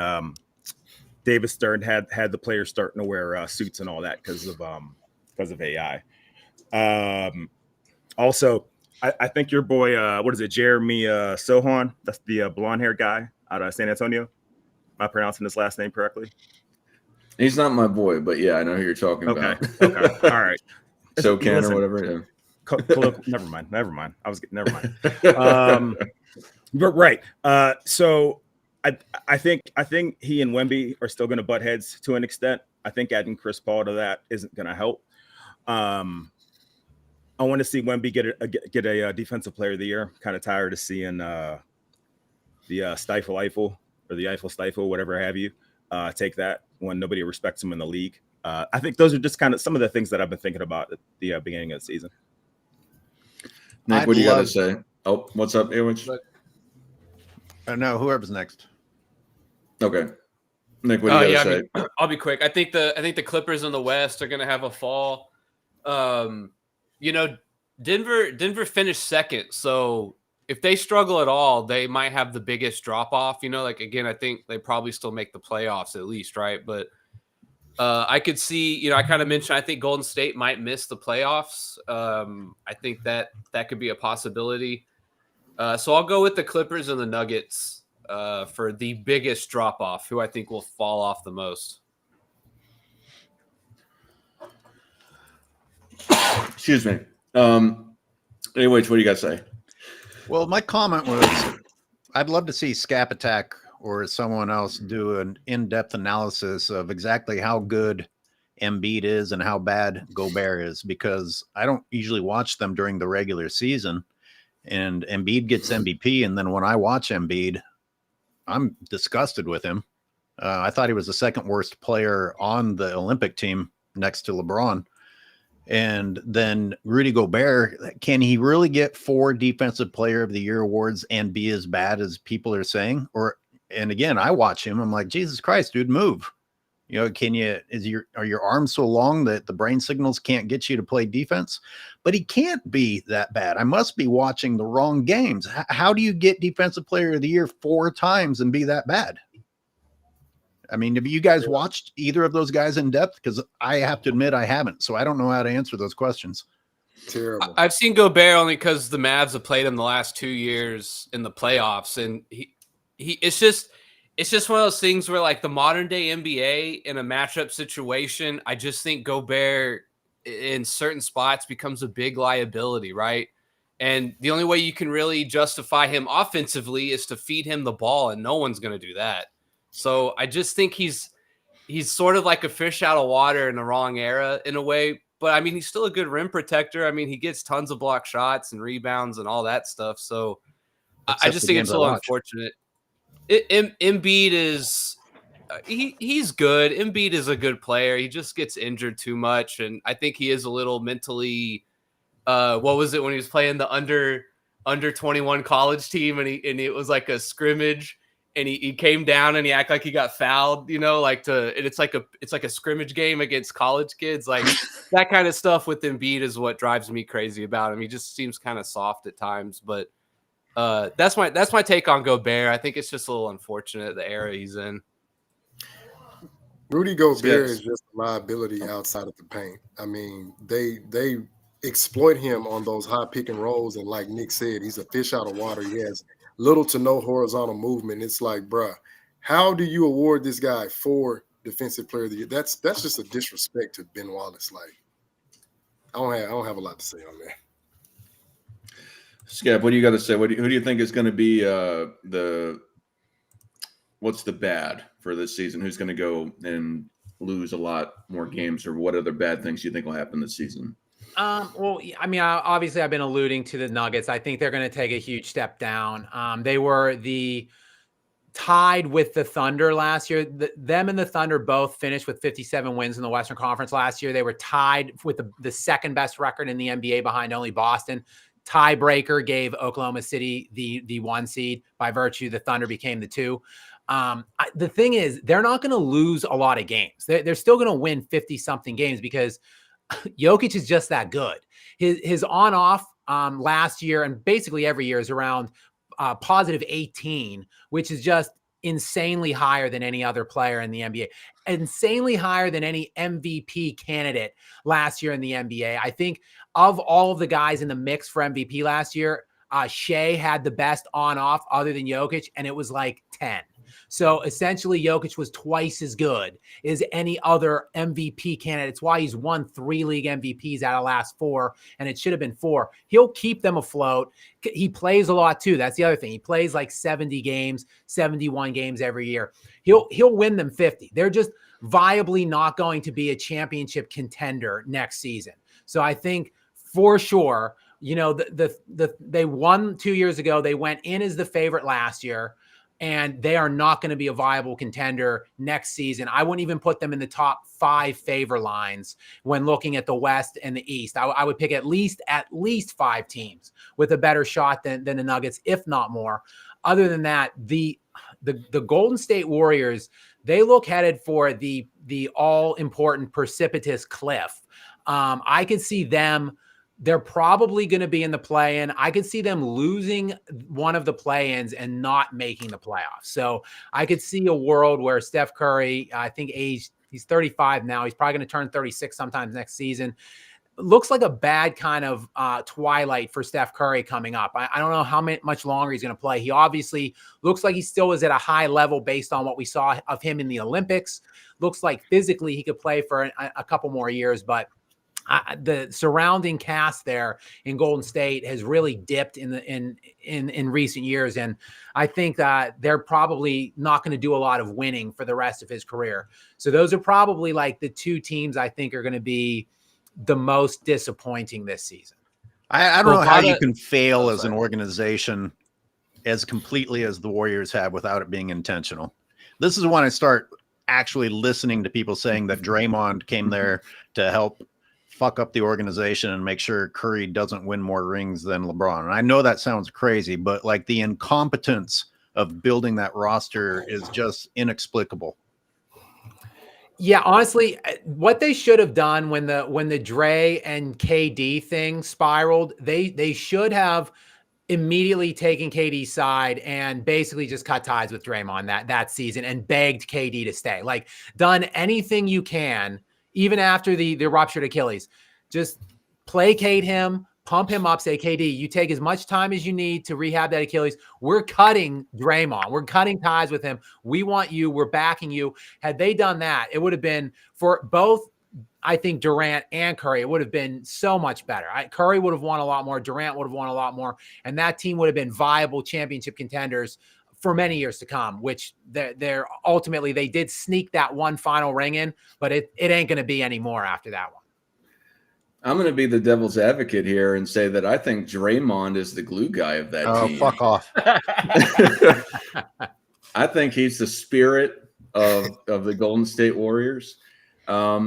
David Stern had the players starting to wear suits and all that because of AI. Also, I think your boy, what is it, Jeremy Sohan? That's the blonde hair guy out of San Antonio. Am I pronouncing his last name correctly? He's not my boy, but yeah, I know who you're talking about. Okay. All right. SoCan or whatever. Yeah. Never mind. Never mind. But right. So I think he and Wemby are still going to butt heads to an extent. I think adding Chris Paul to that isn't going to help. I want to see Wemby get a defensive player of the year. Kind of tired of seeing the Stifle Eiffel, or the Eiffel Stifle, whatever have you, take that when nobody respects him in the league. I think those are just kind of some of the things that I've been thinking about at the beginning of the season. Nick, what do you got to say? Oh, what's up, Ewich? No, whoever's next. Okay. Nick, what do you got to say? I'll be quick. I think the Clippers in the West are going to have a fall. Denver finished second, so if they struggle at all, they might have the biggest drop off. Again, I think they probably still make the playoffs at least, right? But I could see, I kind of mentioned, I think Golden State might miss the playoffs. I think that could be a possibility. So I'll go with the Clippers and the Nuggets for the biggest drop off, who I think will fall off the most. Excuse me. Anyways, what do you got to say? Well, my comment was, I'd love to see Scap Attack or someone else do an in-depth analysis of exactly how good Embiid is and how bad Gobert is, because I don't usually watch them during the regular season, and Embiid gets MVP. And then when I watch Embiid, I'm disgusted with him. I thought he was the second worst player on the Olympic team next to LeBron. And then Rudy Gobert, can he really get 4 Defensive Player of the Year awards and be as bad as people are saying? And again, I watch him. I'm like, Jesus Christ, dude, move. You know, are your arms so long that the brain signals can't get you to play defense? But he can't be that bad. I must be watching the wrong games. How do you get Defensive Player of the Year 4 times and be that bad? I mean, have you guys watched either of those guys in depth? Because I have to admit I haven't, so I don't know how to answer those questions. Terrible. I've seen Gobert only because the Mavs have played him the last 2 years in the playoffs, and it's just one of those things where, like, the modern day NBA in a matchup situation, I just think Gobert in certain spots becomes a big liability, right? And the only way you can really justify him offensively is to feed him the ball, and no one's going to do that. So I just think he's sort of like a fish out of water in the wrong era in a way. But I mean, he's still a good rim protector. I mean, he gets tons of block shots and rebounds and all that stuff. So I just think it's a little unfortunate. Embiid is he's good. Embiid is a good player. He just gets injured too much, and I think he is a little mentally. What was it when he was playing the under 21 college team, and it was like a scrimmage. And he came down and he acted like he got fouled, you know, it's like a scrimmage game against college kids. Like that kind of stuff with Embiid is what drives me crazy about him. He just seems kind of soft at times, but that's my take on Gobert. I think it's just a little unfortunate the era he's in. Rudy Gobert is just a liability outside of the paint. I mean, they exploit him on those high pick and rolls, and like Nick said, he's a fish out of water. He has little to no horizontal movement. It's like, bruh, how do you award this guy 4 Defensive Player of the Year? That's just a disrespect to Ben Wallace. Like, I don't have a lot to say on that. Scab, what do you got to say? Who do you think is going to be what's the bad for this season? Who's going to go and lose a lot more games, or what other bad things you think will happen this season? Well, I mean, obviously I've been alluding to the Nuggets. I think they're going to take a huge step down. They were tied with the Thunder last year. Them and the Thunder both finished with 57 wins in the Western Conference last year. They were tied with the second best record in the NBA behind only Boston. Tiebreaker gave Oklahoma City the 1 seed. By virtue, the Thunder became the 2. The thing is, they're not going to lose a lot of games. They're still going to win 50-something games because Jokić is just that good. His on-off last year and basically every year is around positive 18, which is just insanely higher than any other player in the NBA. Insanely higher than any MVP candidate last year in the NBA. I think of all of the guys in the mix for MVP last year, Shea had the best on-off other than Jokić, and it was like 10. So essentially, Jokić was twice as good as any other MVP candidate. It's why he's won 3 league MVPs out of the last 4, and it should have been 4. He'll keep them afloat. He plays a lot too. That's the other thing. He plays like 70 games, 71 games every year. He'll win them 50. They're just viably not going to be a championship contender next season. So I think for sure, you know, they won 2 years ago. They went in as the favorite last year. And they are not going to be a viable contender next season. I wouldn't even put them in the top 5 favor lines when looking at the West and the East. I would pick at least 5 teams with a better shot than the Nuggets, if not more. Other than that, the Golden State Warriors, they look headed for the all-important precipitous cliff. I could see them. They're probably going to be in the play-in. I could see them losing one of the play-ins and not making the playoffs. So I could see a world where Steph Curry, I think he's 35 now. He's probably going to turn 36 sometimes next season. Looks like a bad kind of twilight for Steph Curry coming up. I don't know how much longer he's going to play. He obviously looks like he still is at a high level based on what we saw of him in the Olympics. Looks like physically he could play for a couple more years, but the surrounding cast there in Golden State has really dipped in recent years, and I think that they're probably not going to do a lot of winning for the rest of his career. So those are probably like the 2 teams I think are going to be the most disappointing this season. I don't know how you can fail as an organization as completely as the Warriors have without it being intentional. This is when I start actually listening to people saying that Draymond came there to help fuck up the organization and make sure Curry doesn't win more rings than LeBron. And I know that sounds crazy, but like the incompetence of building that roster is just inexplicable. Yeah, honestly, what they should have done when the Dre and KD thing spiraled, they should have immediately taken KD's side and basically just cut ties with Draymond that season and begged KD to stay. Like, done anything you can, even after the ruptured Achilles, just placate him, pump him up, say, KD, you take as much time as you need to rehab that Achilles. We're cutting Draymond. We're cutting ties with him. We want you. We're backing you. Had they done that, it would have been for both, I think, Durant and Curry, it would have been so much better. Curry would have won a lot more. Durant would have won a lot more. And that team would have been viable championship contenders for many years to come, which they're ultimately, they did sneak that one final ring in, but it ain't going to be any more after that one. I'm going to be the devil's advocate here and say that I think Draymond is the glue guy of that team. Oh, fuck off. I think he's the spirit of the Golden State Warriors. I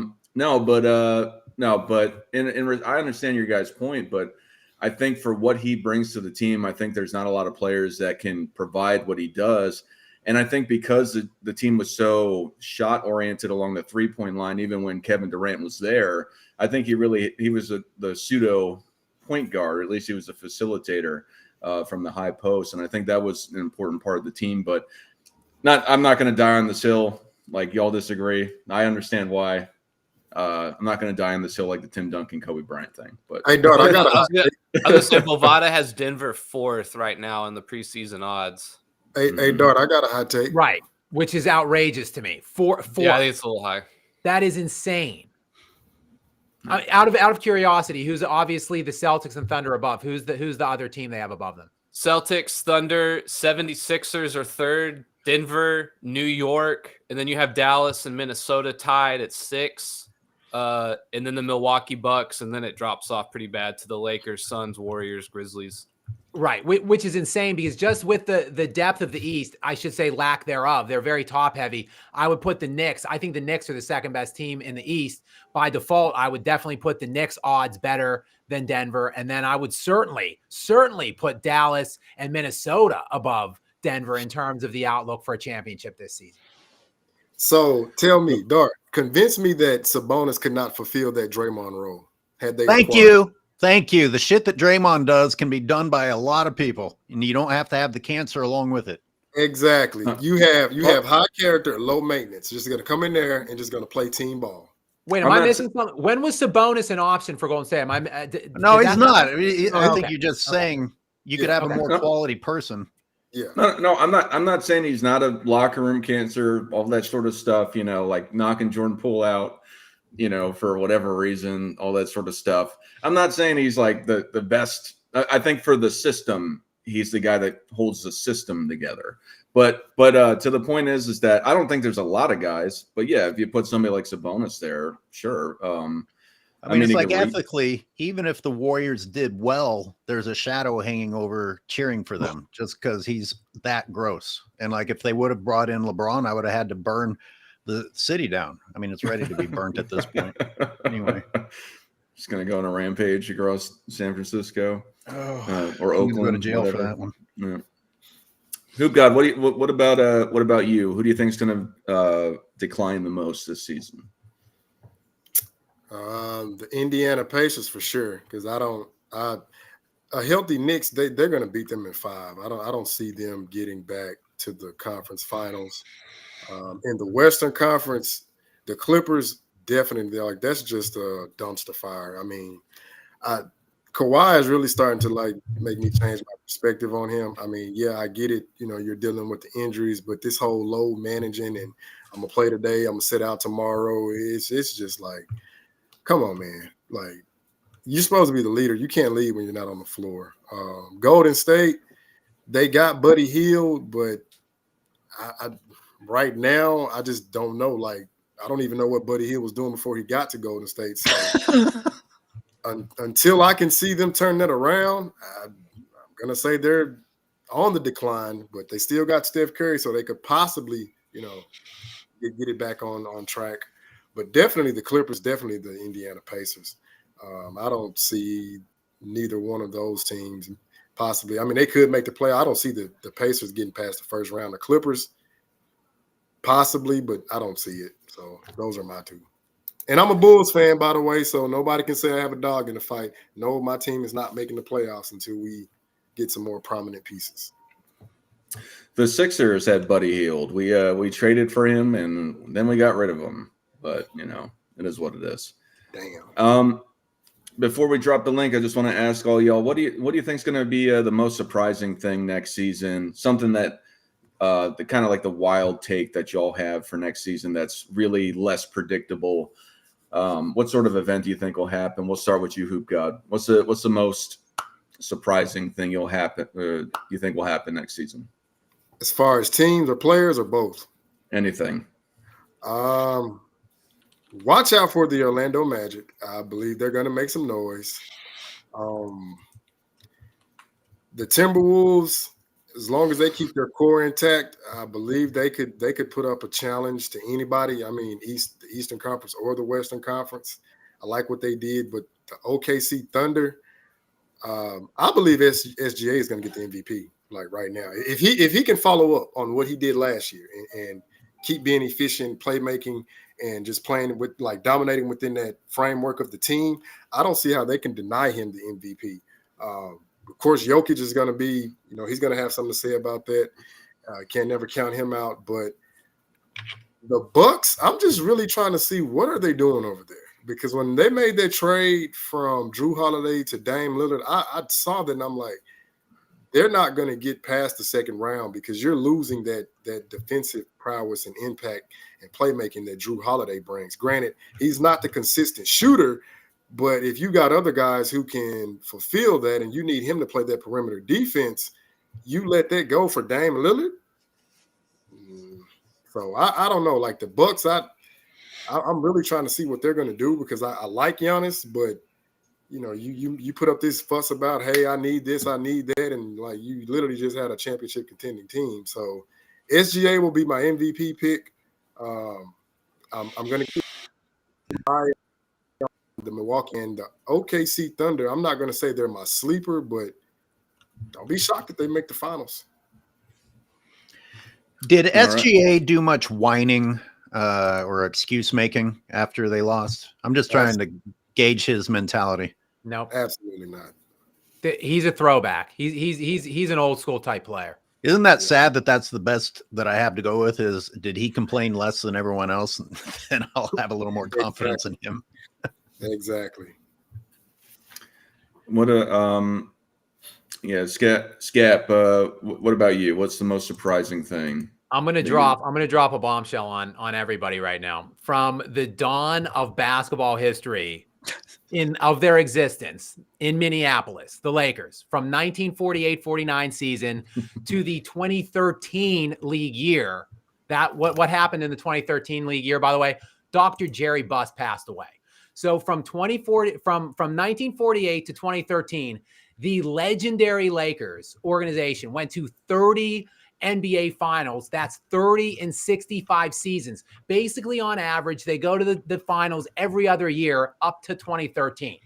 understand your guys' point, but I think for what he brings to the team, I think there's not a lot of players that can provide what he does. And I think because the team was so shot-oriented along the three-point line, even when Kevin Durant was there, I think he was the pseudo point guard, or at least he was a facilitator from the high post. And I think that was an important part of the team. But I'm not going to die on this hill like y'all disagree. I understand why. I'm not going to die on this hill like the Tim Duncan, Kobe Bryant thing. But hey, Dart, I got I was going to say Bovada has Denver 4th right now in the preseason odds. Hey, Dart, I got a hot take. Right, which is outrageous to me. Four. Yeah, I think it's a little high. That is insane. Out of curiosity, who's obviously the Celtics and Thunder above? Who's the other team they have above them? Celtics, Thunder, 76ers are 3rd, Denver, New York, and then you have Dallas and Minnesota tied at 6, and then the Milwaukee Bucks, and then it drops off pretty bad to the Lakers, Suns, Warriors, Grizzlies. Right, which is insane because just with the depth of the East, I should say lack thereof, they're very top heavy. I would put the Knicks. I think the Knicks are the second best team in the East. By default, I would definitely put the Knicks odds better than Denver. And then I would certainly put Dallas and Minnesota above Denver in terms of the outlook for a championship this season. So tell me, Dart, convince me that Sabonis could not fulfill that Draymond role. Thank you. The shit that Draymond does can be done by a lot of people, and you don't have to have the cancer along with it. Exactly. You have high character, low maintenance. Just going to come in there and just going to play team ball. Wait, am I missing something? When was Sabonis an option for Golden State? No, he's not. I think you're just saying you could have a more quality person. Yeah. No, I'm not saying he's not a locker room cancer, all that sort of stuff, like knocking Jordan Poole out, for whatever reason, all that sort of stuff. I'm not saying he's like the best. I think for the system, he's the guy that holds the system together. But to the point is that I don't think there's a lot of guys. But yeah, if you put somebody like Sabonis there, sure. I mean, it's like ethically, even if the Warriors did well, there's a shadow hanging over cheering for them just because he's that gross. And like if they would have brought in LeBron, I would have had to burn the city down. I mean, it's ready to be burnt at this point. Anyway. Just going to go on a rampage across San Francisco or Oakland. Go to jail whatever. For that one. Yeah. Hoop God, what about you? Who do you think is going to decline the most this season? The Indiana Pacers for sure, because a healthy Knicks, they're going to beat them in 5. I don't see them getting back to the conference finals. In the Western Conference, the Clippers definitely, like, that's just a dumpster fire. I mean, Kawhi is really starting to make me change my perspective on him. I mean, yeah, I get it. You're dealing with the injuries, but this whole load managing and I'm gonna play today, I'm gonna sit out tomorrow. It's just like, come on, man. Like, you're supposed to be the leader. You can't lead when you're not on the floor. Golden State, they got Buddy Hield, but I right now I just don't know. Like, I don't even know what Buddy Hield was doing before he got to Golden State. So until I can see them turn that around, I'm going to say they're on the decline, but they still got Steph Curry, so they could possibly, get it back on track. But definitely the Clippers, definitely the Indiana Pacers. I don't see neither one of those teams possibly. I mean, they could make the play. I don't see the Pacers getting past the first round. The Clippers possibly, but I don't see it. So those are my two. And I'm a Bulls fan, by the way, so nobody can say I have a dog in the fight. No, my team is not making the playoffs until we get some more prominent pieces. The Sixers had Buddy Hield. We traded for him, and then we got rid of him. But, it is what it is. Damn. Before we drop the link, I just want to ask all y'all, what do you think is going to be the most surprising thing next season? Something that the kind of like the wild take that y'all have for next season that's really less predictable. What sort of event do you think will happen? We'll start with you, Hoop God. What's the most surprising thing you think will happen next season? As far as teams or players or both? Anything. Watch out for the Orlando Magic. I believe they're going to make some noise. The Timberwolves, as long as they keep their core intact, I believe they could put up a challenge to anybody. I mean, the Eastern Conference or the Western Conference. I like what they did, but the OKC Thunder, I believe SGA is going to get the MVP. Like right now, if he can follow up on what he did last year and keep being efficient, playmaking, and just playing with like dominating within that framework of the team, I don't see how they can deny him the MVP. Of course, Jokić is going to be, he's going to have something to say about that. Can't never count him out. But the Bucks, I'm just really trying to see what are they doing over there. Because when they made that trade from Jrue Holiday to Dame Lillard, I saw that and I'm like, they're not going to get past the second round because you're losing that defensive prowess and impact and playmaking that Jrue Holiday brings. Granted, he's not the consistent shooter, but if you got other guys who can fulfill that and you need him to play that perimeter defense, you let that go for Dame Lillard? So I don't know. Like the Bucks, I'm really trying to see what they're going to do because I like Giannis, but you put up this fuss about, hey, I need this, I need that, and like you literally just had a championship contending team. So SGA will be my MVP pick. I'm going to keep the Milwaukee and the OKC Thunder. I'm not going to say they're my sleeper, but don't be shocked if they make the finals. Did SGA do much whining or excuse making after they lost? I'm just trying to gauge his mentality. Nope, absolutely not. He's a throwback. He's an old school type player. Isn't that sad that that's the best that I have to go with? Is did he complain less than everyone else? And I'll have a little more confidence in him. Exactly. What Scap. What about you? What's the most surprising thing? I'm gonna drop a bombshell on everybody right now. From the dawn of basketball history, of their existence in Minneapolis, the Lakers, from 1948-49 season to the 2013 league year. That what happened in the 2013 league year, by the way, Dr. Jerry Buss passed away. So from 1948 to 2013, the legendary Lakers organization went to 30 NBA finals. That's 30 in 65 seasons. Basically, on average, they go to the finals every other year up to 2013.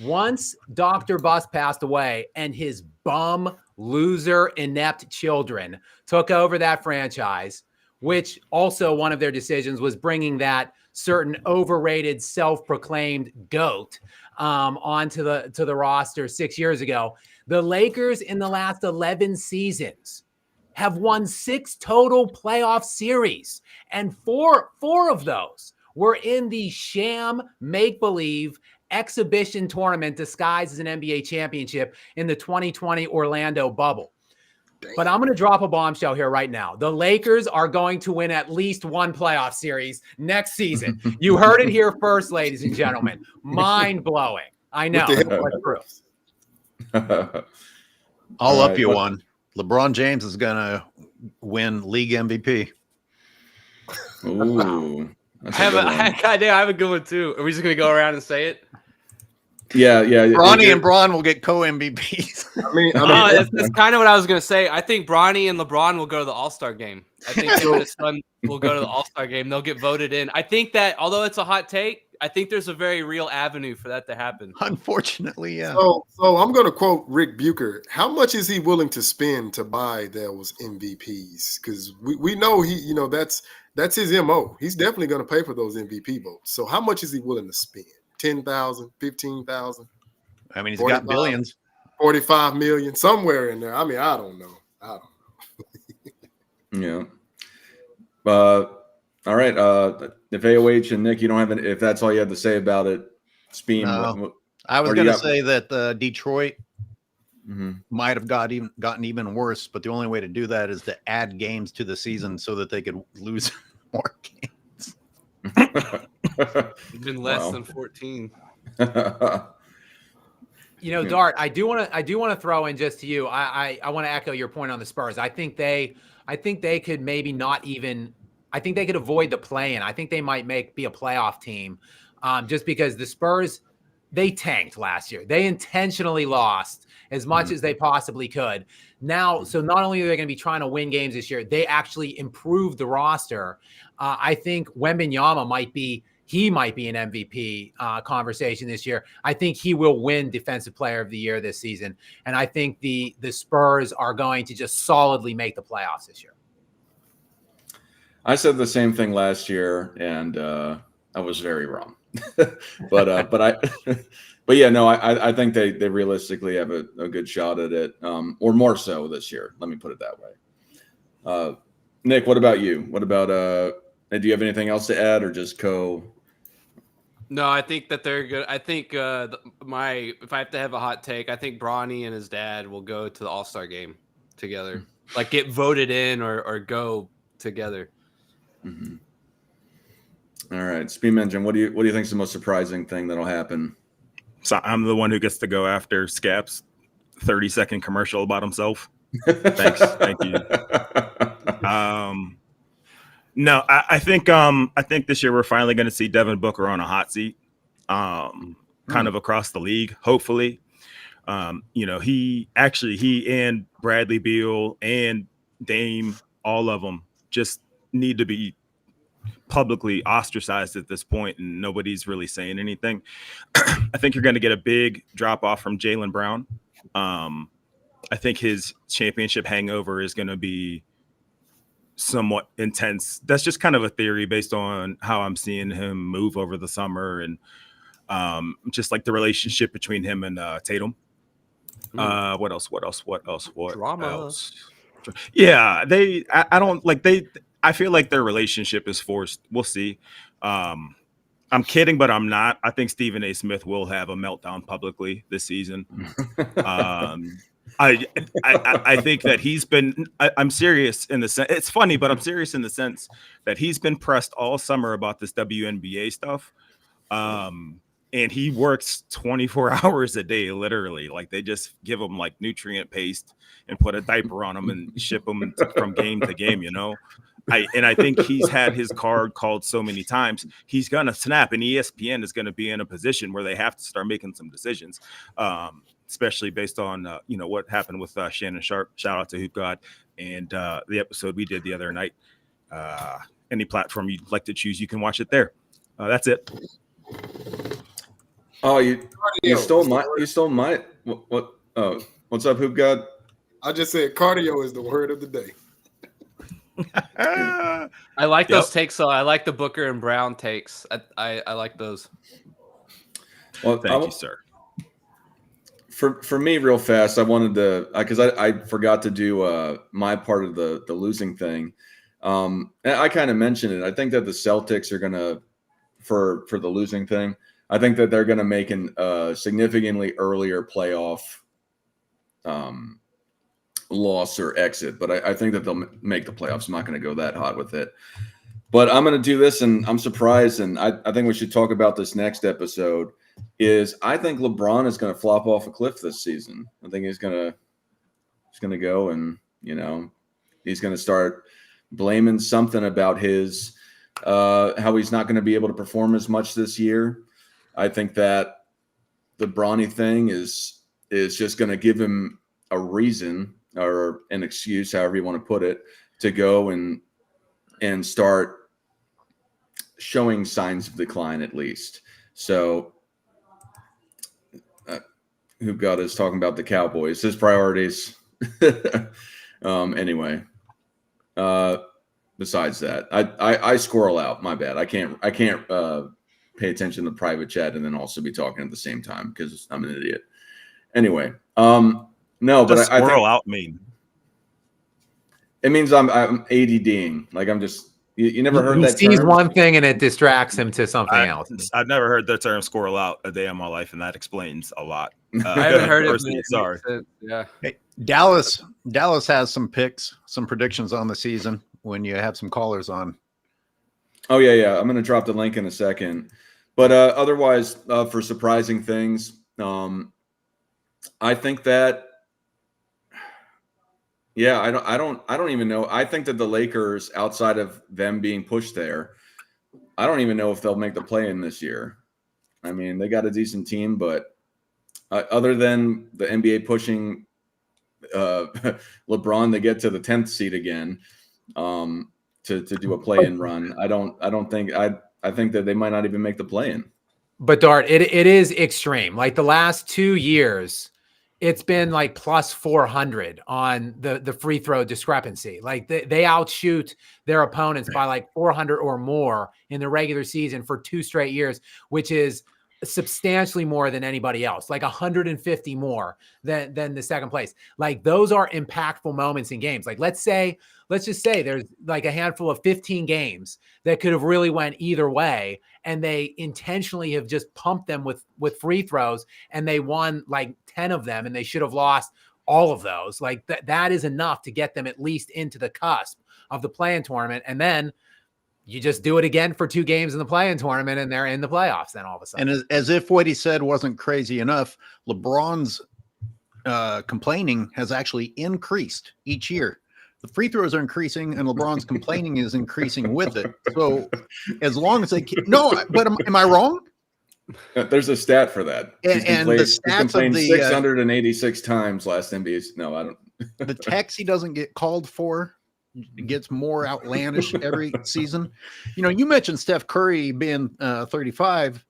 Once Dr. Buss passed away and his bum, loser, inept children took over that franchise, which also one of their decisions was bringing that certain overrated, self-proclaimed GOAT onto the roster 6 years ago. The Lakers in the last 11 seasons have won 6 total playoff series, and four of those were in the sham make-believe exhibition tournament disguised as an NBA championship in the 2020 Orlando bubble. But I'm going to drop a bombshell here right now. The Lakers are going to win at least one playoff series next season. You heard it here first, ladies and gentlemen. Mind-blowing. I know. I'll up you one. LeBron James is going to win league MVP. Ooh. I have a good one too. Are we just going to go around and say it? Yeah. Bronny and Bron will get co-MVPs. That's kind of what I was going to say. I think Bronny and LeBron will go to the All-Star game. I think him and his son will go to the All-Star game. They'll get voted in. I think that, although it's a hot take, I think there's a very real avenue for that to happen. Unfortunately, yeah. So I'm going to quote Rick Bucher. How much is he willing to spend to buy those MVPs? Because we know that's his MO. He's definitely going to pay for those MVP votes. So how much is he willing to spend? 10,000, 15,000? I mean, he's got billions. 45 million, somewhere in there. I mean, I don't know. Yeah. All right. If AOH and Nick, you don't have any, if that's all you have to say about it, Speem. No. I was going to say that Detroit Mm-hmm. might have gotten even worse, but the only way to do that is to add games to the season so that they could lose more games. Even less than 14. Dart, I do want to throw in just to you. I want to echo your point on the Spurs. I think they could maybe not even. I think they could avoid the play-in. I think they might be a playoff team, just because the Spurs, they tanked last year. They intentionally lost as much as they possibly could. Now, so not only are they going to be trying to win games this year, they actually improved the roster. I think Wembanyama might be an MVP conversation this year. I think he will win Defensive Player of the Year this season. And I think the Spurs are going to just solidly make the playoffs this year. I said the same thing last year, and I was very wrong. but yeah, no, I think they realistically have a good shot at it, or more so this year. Let me put it that way. Nick, what about you? What about do you have anything else to add, or just No, I think that they're good. I think if I have to have a hot take, I think Bronny and his dad will go to the All-Star game together, like get voted in or go together. Mm-hmm. All right, Speem Engine, what do you think is the most surprising thing that'll happen? So I'm the one who gets to go after Scap's 30-second commercial about himself. Thanks, thank you. No, I think this year we're finally going to see Devin Booker on a hot seat, kind of across the league. Hopefully, he and Bradley Beal and Dame, all of them just need to be publicly ostracized at this point, and nobody's really saying anything. I think you're going to get a big drop off from Jaylen Brown. I think his championship hangover is going to be somewhat intense. That's just kind of a theory based on how I'm seeing him move over the summer, and just like the relationship between him and Tatum. What else? Drama. Yeah, I don't like they. I feel like their relationship is forced. We'll see. I'm kidding, but I'm not. I think Stephen A. Smith will have a meltdown publicly this season. I think that he's been. I'm serious in the sense. It's funny, but I'm serious in the sense that he's been pressed all summer about this WNBA stuff, and he works 24 hours a day, literally. Like they just give him like nutrient paste and put a diaper on him and ship him from game to game. I think he's had his card called so many times, he's gonna snap, and ESPN is going to be in a position where they have to start making some decisions. Especially based on what happened with Shannon Sharp. Shout out to Hoop God and the episode we did the other night. Any platform you'd like to choose, you can watch it there. That's it. Oh, you stole my what? Oh, what's up, Hoop God? I just said cardio is the word of the day. I like those takes. So I like the Booker and Brown takes. I like those. Well, thank you, sir. For me, real fast, I wanted to because I forgot to do my part of the losing thing. And I kind of mentioned it. I think that the Celtics are gonna for the losing thing. I think that they're gonna make a significantly earlier playoff loss or exit, but I think that they'll make the playoffs. I'm not going to go that hot with it, but I'm going to do this, and I'm surprised, and I think we should talk about this next episode. I think LeBron is going to flop off a cliff this season. I think he's going to go, and he's going to start blaming something about his how he's not going to be able to perform as much this year. I think that the Bronny thing is just going to give him a reason or an excuse, however you want to put it, to go and start showing signs of decline at least. So, who got us talking about the Cowboys? His priorities. Anyway, besides that, I squirrel out. My bad. I can't pay attention to the private chat and then also be talking at the same time because I'm an idiot. Anyway, no, but I squirrel think out mean. it means I'm ADDing. Like I'm just you never heard that He sees term? one thing and it distracts him to something else. I've never heard the term squirrel out a day in my life, and that explains a lot. I haven't heard it. Personally, sorry. Yeah. Hey, Dallas has some picks, some predictions on the season when you have some callers on. Oh yeah. I'm gonna drop the link in a second. But otherwise, for surprising things, I think that. Yeah, I don't even know. I think that the Lakers, outside of them being pushed there, I don't even know if they'll make the play-in this year. I mean, they got a decent team, but other than the NBA pushing LeBron to get to the 10th seed again, to do a play-in run, I think that they might not even make the play-in. But Dart, it is extreme. Like the last 2 years, it's been like plus 400 on the free throw discrepancy. Like they outshoot their opponents by like 400 or more in the regular season for 2 straight years, which is substantially more than anybody else, like 150 more than the second place. Like those are impactful moments in games. Like let's just say there's like a handful of 15 games that could have really went either way, and they intentionally have just pumped them with free throws, and they won like 10 of them, and they should have lost all of those. Like that is enough to get them at least into the cusp of the play-in tournament, and then you just do it again for 2 games in the play-in tournament, and they're in the playoffs then all of a sudden. And as if what he said wasn't crazy enough, LeBron's complaining has actually increased each year. The free throws are increasing, and LeBron's complaining is increasing with it. So as long as they but am I wrong? There's a stat for that. And the stats of the 686 times last NBA. No, I don't. The text he doesn't get called for gets more outlandish every season. You know, you mentioned Steph Curry being 35.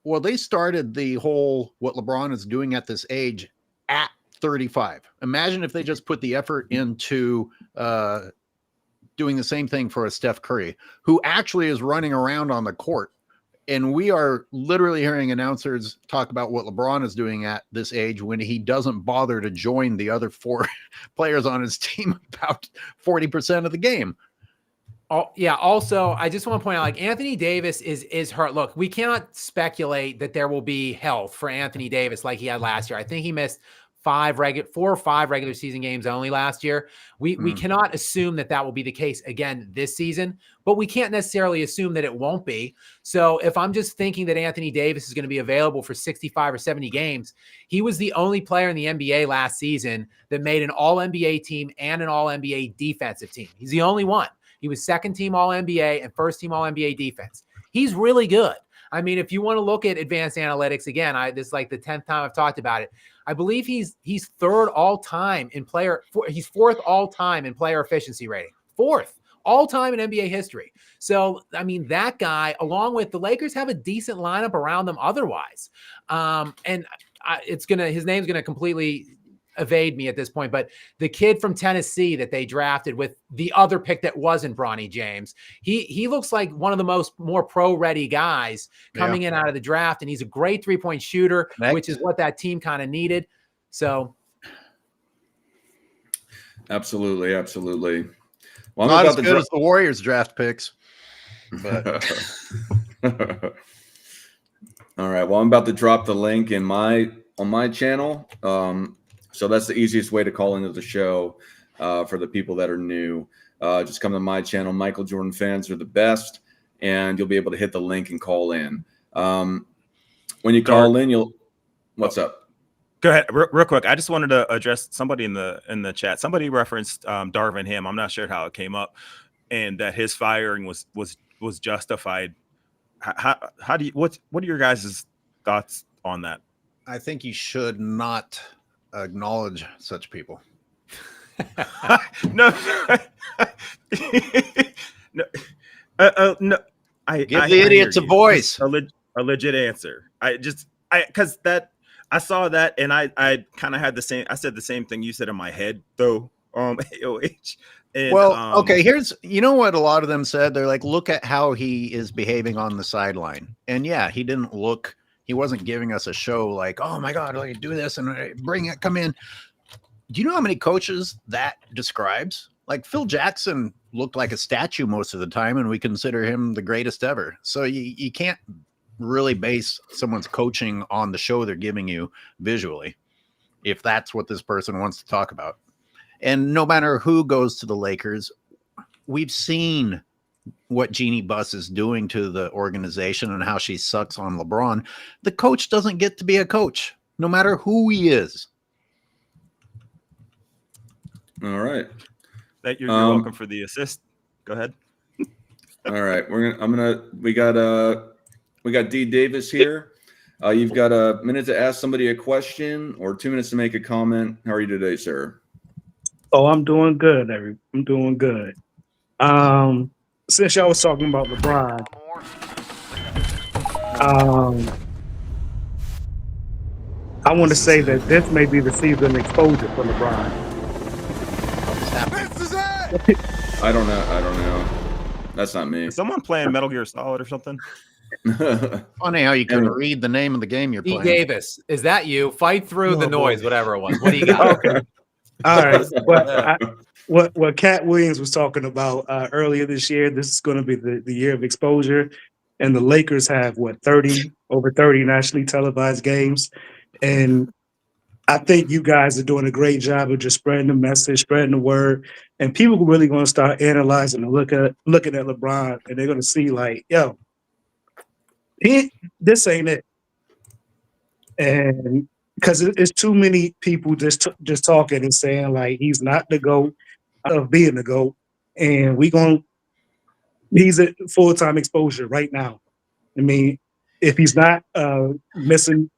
Well, they started the whole what LeBron is doing at this age at 35. Imagine if they just put the effort into doing the same thing for a Steph Curry, who actually is running around on the court. And we are literally hearing announcers talk about what LeBron is doing at this age when he doesn't bother to join the other 4 players on his team about 40% of the game. Oh, yeah. Also, I just want to point out, like Anthony Davis is hurt. Look, we cannot speculate that there will be health for Anthony Davis like he had last year. I think he missed 4 or 5 regular season games only last year. We cannot assume that will be the case again this season, but we can't necessarily assume that it won't be. So if I'm just thinking that Anthony Davis is going to be available for 65 or 70 games, he was the only player in the NBA last season that made an all-NBA team and an all-NBA defensive team. He's the only one. He was second team all-NBA and first team all-NBA defense. He's really good. I mean, if you want to look at advanced analytics, again, this is like the 10th time I've talked about it. I believe he's 3rd all time in player. He's 4th all time in player efficiency rating. 4th all time in NBA history. So, I mean, that guy, along with the Lakers, have a decent lineup around them otherwise. And his name's gonna completely evade me at this point, but the kid from Tennessee that they drafted with the other pick that wasn't Bronny James, he looks like one of the more pro-ready guys coming in out of the draft, and he's a great 3-point shooter, which is what that team kind of needed. So, absolutely. Well, not as good as the Warriors draft picks, but all right. Well, I'm about to drop the link on my channel. So that's the easiest way to call into the show for the people that are new. Just come to my channel. Michael Jordan fans are the best, and you'll be able to hit the link and call in. When you call in, what's up? Go ahead, real quick. I just wanted to address somebody in the chat. Somebody referenced Darvin Ham. I'm not sure how it came up, and that his firing was justified. How do you what are your guys' thoughts on that? I think you should not acknowledge such people. No, no, no. Give the idiots a voice. a legit answer. Because I saw that and I kind of had the same. I said the same thing you said in my head though. AOH. And, well, okay. You know what a lot of them said. They're like, look at how he is behaving on the sideline, and yeah, he didn't look. He wasn't giving us a show like, oh my god, like do this and come in. Do you know how many coaches that describes? Like Phil Jackson looked like a statue most of the time, and we consider him the greatest ever. So you can't really base someone's coaching on the show they're giving you visually, if that's what this person wants to talk about. And no matter who goes to the Lakers, we've seen what Jeannie Buss is doing to the organization and how she sucks on LeBron. The coach doesn't get to be a coach, no matter who he is. All right. You're welcome for the assist. Go ahead. All right. We got D Davis here. You've got a minute to ask somebody a question or 2 minutes to make a comment. How are you today, sir? Oh, I'm doing good. I'm doing good. Since y'all was talking about LeBron, I want to say that this may be the season exposure for LeBron. I don't know. That's not me. Is someone playing Metal Gear Solid or something? Funny how you can read the name of the game you're D. playing. Davis, is that you? Fight through the noise, whatever it was. What do you got? Okay. All right. What Cat Williams was talking about earlier this year, this is going to be the year of exposure. And the Lakers have, over 30 nationally televised games. And I think you guys are doing a great job of just spreading the message, spreading the word. And people are really going to start analyzing and looking at LeBron, and they're going to see like, yo, this ain't it. And because it's too many people just talking and saying like he's not the GOAT of being the GOAT, and he's at full-time exposure right now. I mean, if he's not missing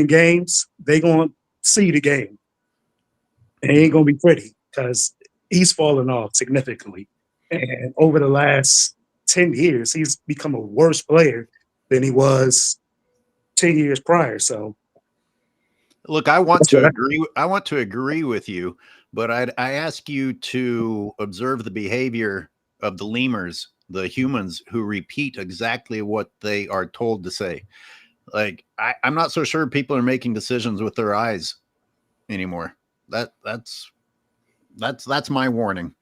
games, they gonna see the game. And it ain't gonna be pretty because he's fallen off significantly. And over the last 10 years, he's become a worse player than he was 10 years prior. So look, I want to agree with you, but I ask you to observe the behavior of the lemurs, the humans who repeat exactly what they are told to say. Like I'm not so sure people are making decisions with their eyes anymore. That's my warning.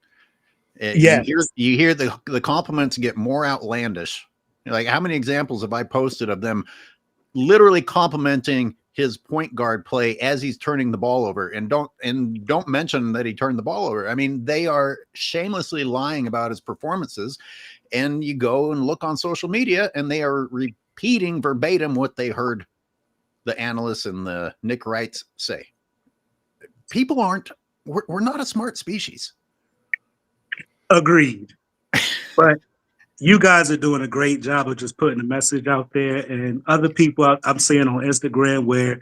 Yeah, you hear the compliments get more outlandish. Like how many examples have I posted of them literally complimenting his point guard play as he's turning the ball over, and don't mention that he turned the ball over. I mean, they are shamelessly lying about his performances, and you go and look on social media and they are repeating verbatim what they heard the analysts and the Nick Wrights say. People we're not a smart species. agreed. But you guys are doing a great job of just putting the message out there, and other people I'm seeing on Instagram where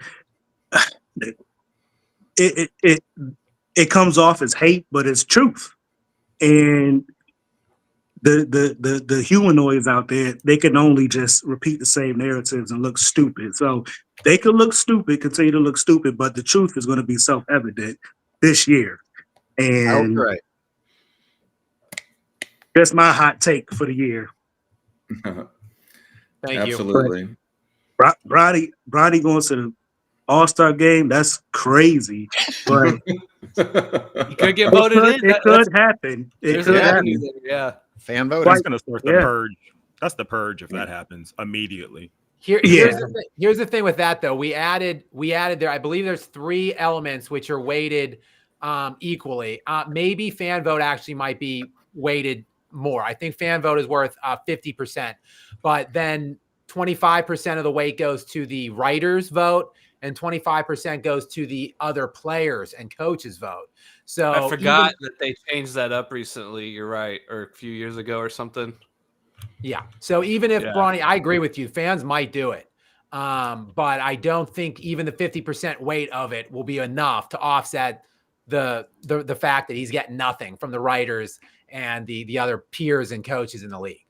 it comes off as hate, but it's truth. And the humanoids out there, they can only just repeat the same narratives and look stupid. So they can look stupid, continue to look stupid, but the truth is going to be self-evident this year. And right. That's my hot take for the year. Thank Absolutely. you. Bronny going to the All-Star game, that's crazy. But You could get voted in. It could happen. It could happen. Yeah. Fan voting. That's going to start the purge. That's the purge if that happens immediately. Here's the thing with that though. We added there. I believe there's 3 elements which are weighted equally. Maybe fan vote actually might be weighted more. I think fan vote is worth 50%, but then 25% of the weight goes to the writers' vote, and 25% goes to the other players and coaches' vote. So I forgot that they changed that up recently. You're right, or a few years ago or something. Yeah. So even if Bronny, I agree with you, fans might do it. But I don't think even the 50% weight of it will be enough to offset the fact that he's getting nothing from the writers and the other peers and coaches in the league.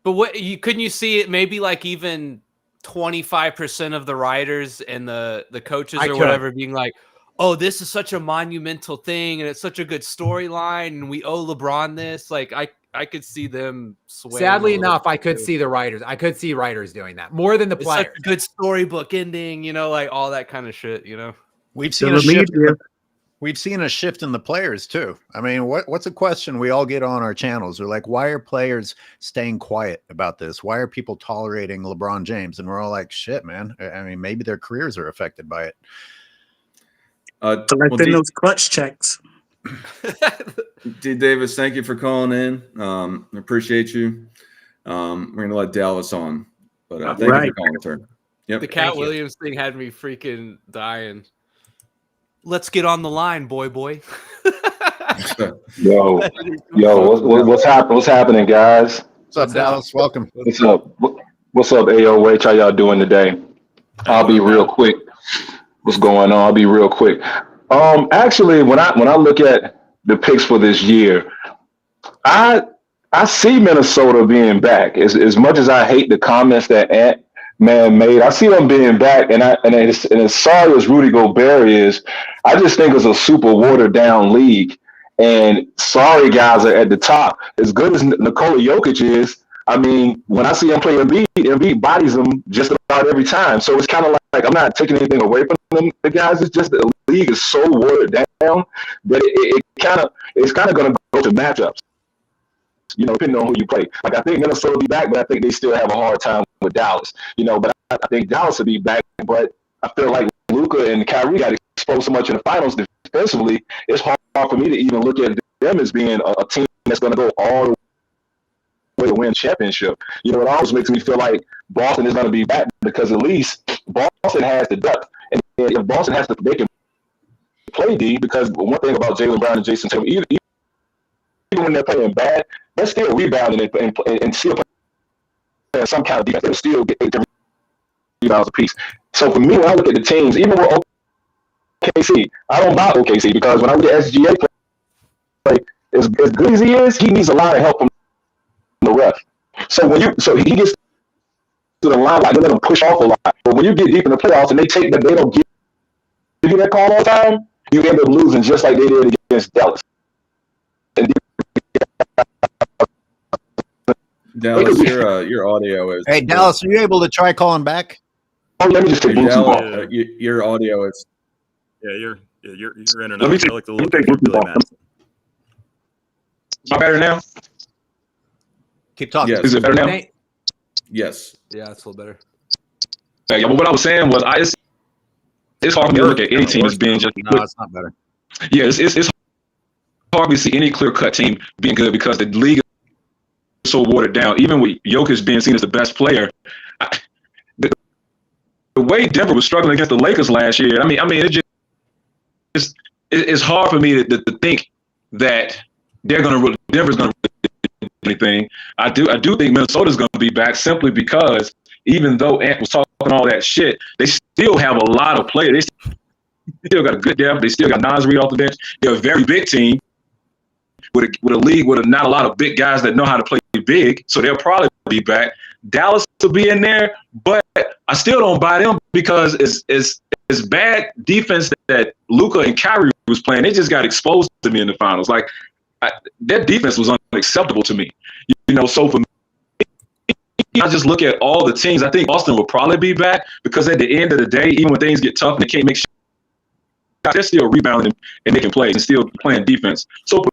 But couldn't you see it maybe like even 25% of the writers and the coaches I or could. whatever being like, oh, this is such a monumental thing and it's such a good storyline and we owe LeBron this. Like I could see them swaying. Sadly a little enough, I bit, could too. see the writers. I could see writers doing that more than the It's players. such a good storybook ending, you know, like all that kind of shit, you know. We've seen a shift. media. We've seen a shift in the players too. I mean, what's a question we all get on our channels? They're like, why are players staying quiet about this? Why are people tolerating LeBron James? And we're all like, shit, man. I mean, maybe their careers are affected by it. Collecting those clutch checks. D. Davis, thank you for calling in. I appreciate you. We're going to let Dallas on, but thank you for calling, sir. Yep. The Cat Williams thing had me freaking dying. Let's get on the line, boy. Yo, what's happening, guys? What's up, Dallas? Welcome. What's up? What's up, AOH? How y'all doing today? I'll be real quick. What's going on? I'll be real quick. Actually, when I look at the picks for this year, I see Minnesota being back. As much as I hate the comments that Ant-Man made, I see them being back. And as sorry as Rudy Gobert is, I just think it's a super watered down league. And sorry guys are at the top. As good as Nikola Jokic is, I mean, when I see him play Embiid bodies him just about every time. So it's kind of like I'm not taking anything away from them. The guys, it's just the league is so watered down that it's kind of going to go to matchups. You know, depending on who you play. Like I think Minnesota will be back, but I think they still have a hard time with Dallas. You know, but I think Dallas will be back. But I feel like Luka and Kyrie got exposed so much in the finals defensively. It's hard for me to even look at them as being a team that's going to go all the way to win championship. You know, it always makes me feel like Boston is going to be back because at least Boston has the depth, and if Boston has they can play D. Because one thing about Jaylen Brown and Jason Tatum, even when they're playing bad, they're still rebounding and still playing some kind of defense. They'll still get 8 rebounds apiece. So for me, when I look at the teams, even with OKC, I don't buy OKC because when I look at SGA play, as good as he needs a lot of help from the ref. So he gets to the line, like they let him push off a lot. But when you get deep in the playoffs and they don't give you that call all the time, you end up losing just like they did against Dallas. Dallas, your audio is. Hey, Dallas, are you able to try calling back? Oh, let me just take Dallas, your audio is. Yeah, your internet. Let me I like the little take really mad. Am I better now? Keep talking. Yes. Is it better now? Yes. Yeah, it's a little better. Yeah, but what I was saying was, it's hard for me to look at any team as being just. No, it's not better. Yeah, it's hard to see any clear-cut team being good because the league is so watered down. Even with Jokic being seen as the best player, the way Denver was struggling against the Lakers last year, I mean, it's hard for me to think that Denver's going to do anything. I do think Minnesota's going to be back simply because even though Ant was talking all that shit, they still have a lot of players. They still got a good depth. They still got Nas Reed off the bench. They're a very big team with a league with not a lot of big guys that know how to play big. So they'll probably be back. Dallas will be in there, but I still don't buy them because it's bad defense that Luka and Kyrie was playing. They just got exposed to me in the finals. Like their defense was unacceptable to me. You know, so for me, I just look at all the teams. I think Boston will probably be back because at the end of the day, even when things get tough and they can't make shots, they're still rebounding and making plays and still playing defense. So for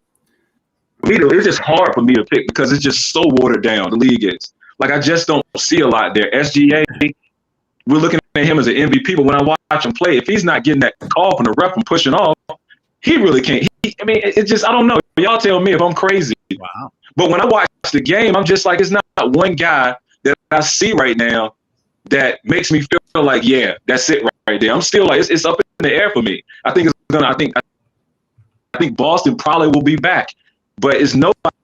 me, it's just hard for me to pick because it's just so watered down. The league is like I just don't see a lot there. SGA, we're looking at him as an MVP, but when I watch him play, if he's not getting that call from the ref and pushing off, he really can't. It's just I don't know. Y'all tell me if I'm crazy. Wow. But when I watch the game, I'm just like, it's not one guy that I see right now that makes me feel like, yeah, that's it right there. I'm still like, it's up in the air for me. I think I think Boston probably will be back, but it's nobody.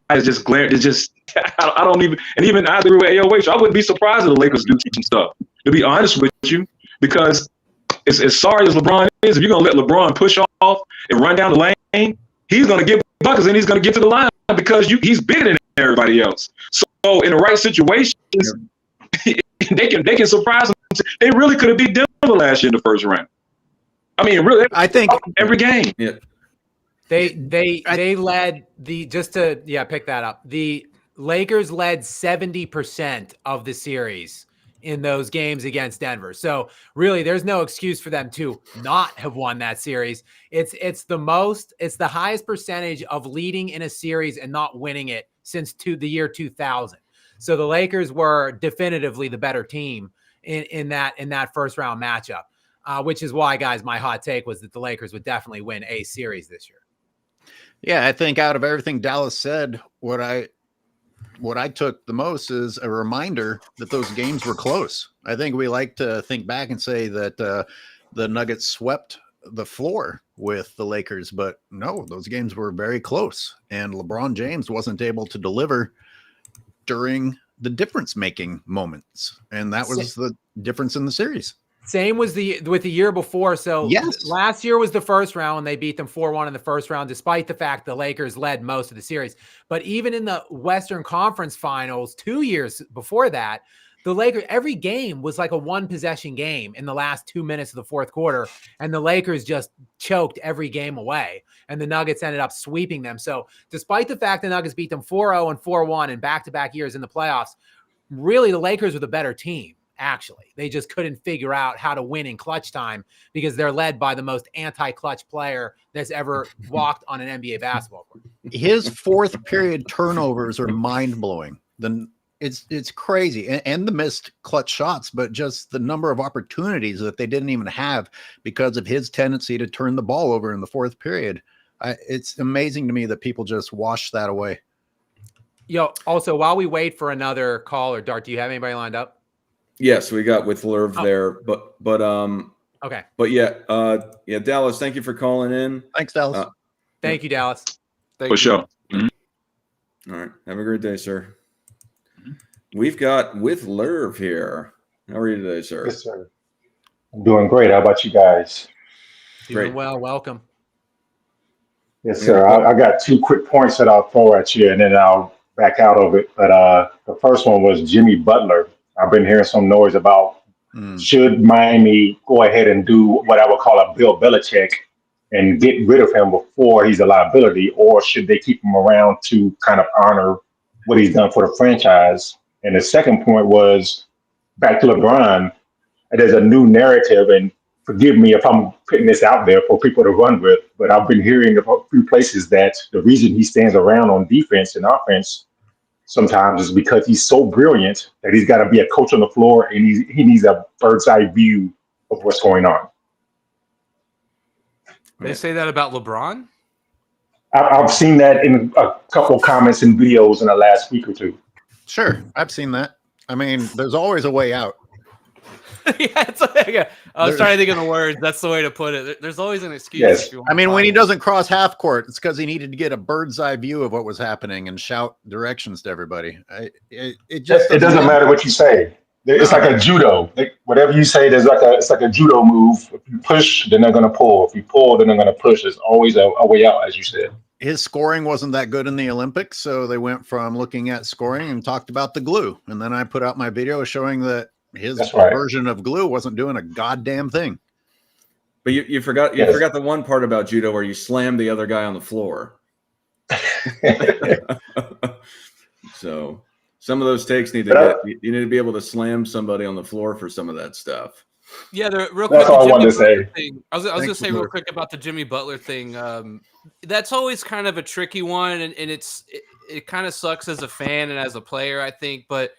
It's just glaring. It's just I don't even. And even I agree with AOH. I wouldn't be surprised if the Lakers do some stuff. To be honest with you, because as sorry as LeBron is, if you're gonna let LeBron push off and run down the lane, he's gonna get buckets and he's gonna get to the line because he's bigger than everybody else. So in the right situations, they can surprise them. They really could have beat Denver last year in the first round. I mean, really, I think every game. Yeah. They led pick that up. The Lakers led 70% of the series in those games against Denver. So really, there's no excuse for them to not have won that series. It's the highest percentage of leading in a series and not winning it since the year 2000. So the Lakers were definitively the better team in that first round matchup, which is why, guys, my hot take was that the Lakers would definitely win a series this year. Yeah, I think out of everything Dallas said, what I took the most is a reminder that those games were close. I think we like to think back and say that the Nuggets swept the floor with the Lakers, but no, those games were very close. And LeBron James wasn't able to deliver during the difference-making moments. And that was the difference in the series. Same was with the year before. So yes, last year was the first round when they beat them 4-1 in the first round, despite the fact the Lakers led most of the series. But even in the Western Conference Finals 2 years before that, the Lakers, every game was like a one possession game in the last 2 minutes of the fourth quarter. And the Lakers just choked every game away. And the Nuggets ended up sweeping them. So despite the fact the Nuggets beat them 4-0 and 4-1 in back-to-back years in the playoffs, really the Lakers were the better team. Actually, they just couldn't figure out how to win in clutch time because they're led by the most anti-clutch player that's ever walked on an NBA basketball court. His fourth period turnovers are mind-blowing. It's crazy. And the missed clutch shots, but just the number of opportunities that they didn't even have because of his tendency to turn the ball over in the fourth period. It's amazing to me that people just wash that away. Yo, also, while we wait for another caller, Dart, do you have anybody lined up? Yes, we got with Lerv there, but okay. But yeah, Dallas, thank you for calling in. Thanks, Dallas. Thank you, Dallas. For sure. All right. Have a great day, sir. We've got with Lerv here. How are you today, sir? Yes, sir. I'm doing great. How about you guys? Doing Great. well. Welcome. Yes, sir. I got 2 quick points that I'll throw at you, and then I'll back out of it. But the first one was Jimmy Butler. I've been hearing some noise about should Miami go ahead and do what I would call a Bill Belichick and get rid of him before he's a liability, or should they keep him around to kind of honor what he's done for the franchise? And the second point was back to LeBron. There's a new narrative, and forgive me if I'm putting this out there for people to run with, but I've been hearing a few places that the reason he stands around on defense and offense sometimes is because he's so brilliant that he's got to be a coach on the floor, and he needs a bird's eye view of what's going on. They say that about LeBron? I've seen that in a couple comments and videos in the last week or two. Sure, I've seen that. I mean, there's always a way out. Yeah, it's like, I was trying to think of the words. That's the way to put it. There's always an excuse. Yes. If you want I mean, to when he find doesn't cross half court, it's because he needed to get a bird's eye view of what was happening and shout directions to everybody. It doesn't matter what you say. It's like a judo. Whatever you say, it's like a judo move. If you push, then they're going to pull. If you pull, then they're going to push. There's always a way out, as you said. His scoring wasn't that good in the Olympics, so they went from looking at scoring and talked about the glue. And then I put out my video showing that his version of glue wasn't doing a goddamn thing. But you forgot forgot the one part about judo where you slam the other guy on the floor. So some of those takes need to you need to be able to slam somebody on the floor for some of that stuff. Yeah, real quick. That's all I wanted to say. I was going to say real quick about the Jimmy Butler thing. That's always kind of a tricky one, and it kind of sucks as a fan and as a player, I think. But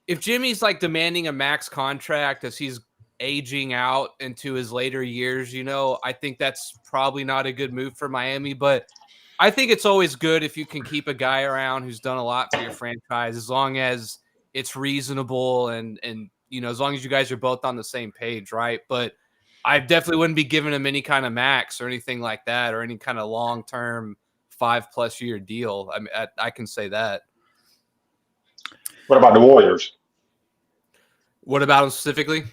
if Jimmy's like demanding a max contract as he's aging out into his later years, I think that's probably not a good move for Miami. But I think it's always good if you can keep a guy around who's done a lot for your franchise, as long as it's reasonable and as long as you guys are both on the same page, right? But I definitely wouldn't be giving him any kind of max or anything like that, or any kind of long-term 5+ year deal. I mean, I can say that. What about the Warriors? What about him specifically?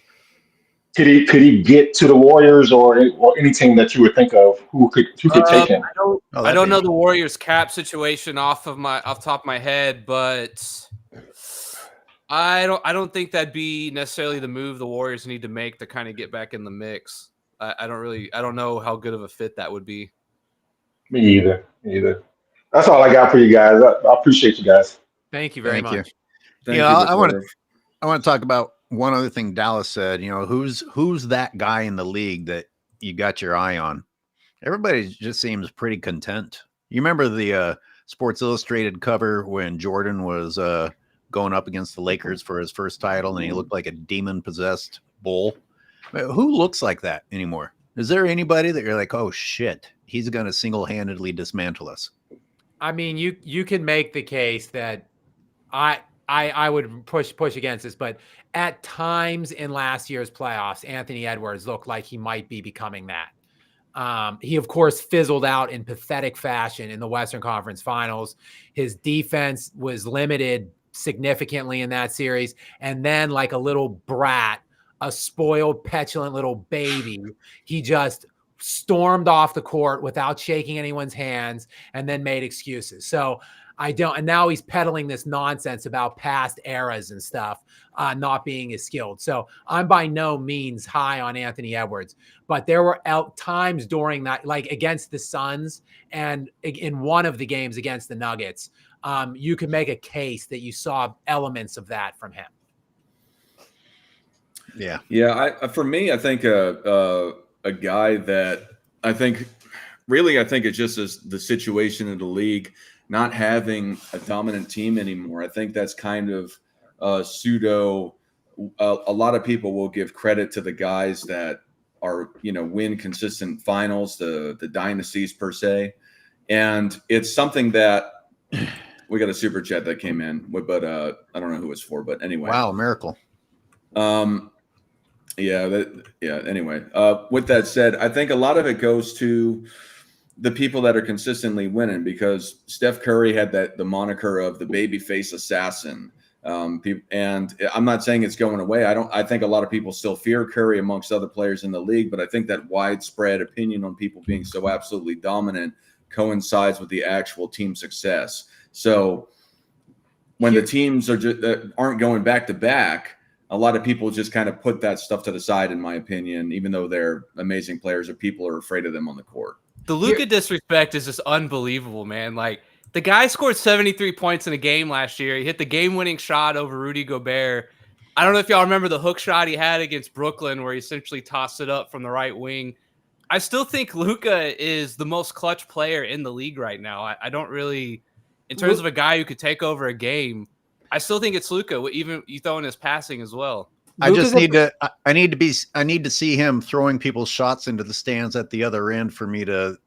Could he get to the Warriors or any team that you would think of who could take him? I don't know the Warriors cap situation off top of my head, but I don't think that'd be necessarily the move the Warriors need to make to kind of get back in the mix. I don't know how good of a fit that would be. Me either. That's all I got for you guys. I appreciate you guys. Thank you very Thank you. much. Thank Yeah, you. I want to talk about one other thing Dallas said. Who's that guy in the league that you got your eye on? Everybody just seems pretty content. You remember the Sports Illustrated cover when Jordan was going up against the Lakers for his first title, and he looked like a demon-possessed bull? Who looks like that anymore? Is there anybody that you're like, oh shit, he's going to single-handedly dismantle us? I mean, you can make the case that I would push against this, but at times in last year's playoffs, Anthony Edwards looked like he might be becoming that. He, of course, fizzled out in pathetic fashion in the Western Conference Finals. His defense was limited significantly in that series. And then, like a little brat, a spoiled, petulant little baby, he just stormed off the court without shaking anyone's hands and then made excuses. So and now he's peddling this nonsense about past eras and stuff, not being as skilled. So I'm by no means high on Anthony Edwards, but there were times during that, like against the Suns and in one of the games against the Nuggets, you could make a case that you saw elements of that from him. Yeah. For me, I think a guy that I think it's just the situation in the league, not having a dominant team anymore. I think that's kind of pseudo. A lot of people will give credit to the guys that are, win consistent finals, the dynasties per se. And it's something that we got a super chat that came in, but I don't know who it's for, but anyway. Wow, miracle. Anyway, with that said, I think a lot of it goes to the people that are consistently winning, because Steph Curry had the moniker of the babyface assassin. And I'm not saying it's going away. I think a lot of people still fear Curry amongst other players in the league, but I think that widespread opinion on people being so absolutely dominant coincides with the actual team success. So when the teams aren't going back to back, a lot of people just kind of put that stuff to the side, in my opinion, even though they're amazing players or people are afraid of them on the court. The Luka disrespect is just unbelievable, man. Like, the guy scored 73 points in a game last year. He hit the game-winning shot over Rudy Gobert. I don't know if y'all remember the hook shot he had against Brooklyn where he essentially tossed it up from the right wing. I still think Luka is the most clutch player in the league right now. I don't really, in terms of a guy who could take over a game, I still think it's Luka, even you throw in his passing as well. I need to see him throwing people's shots into the stands at the other end for me to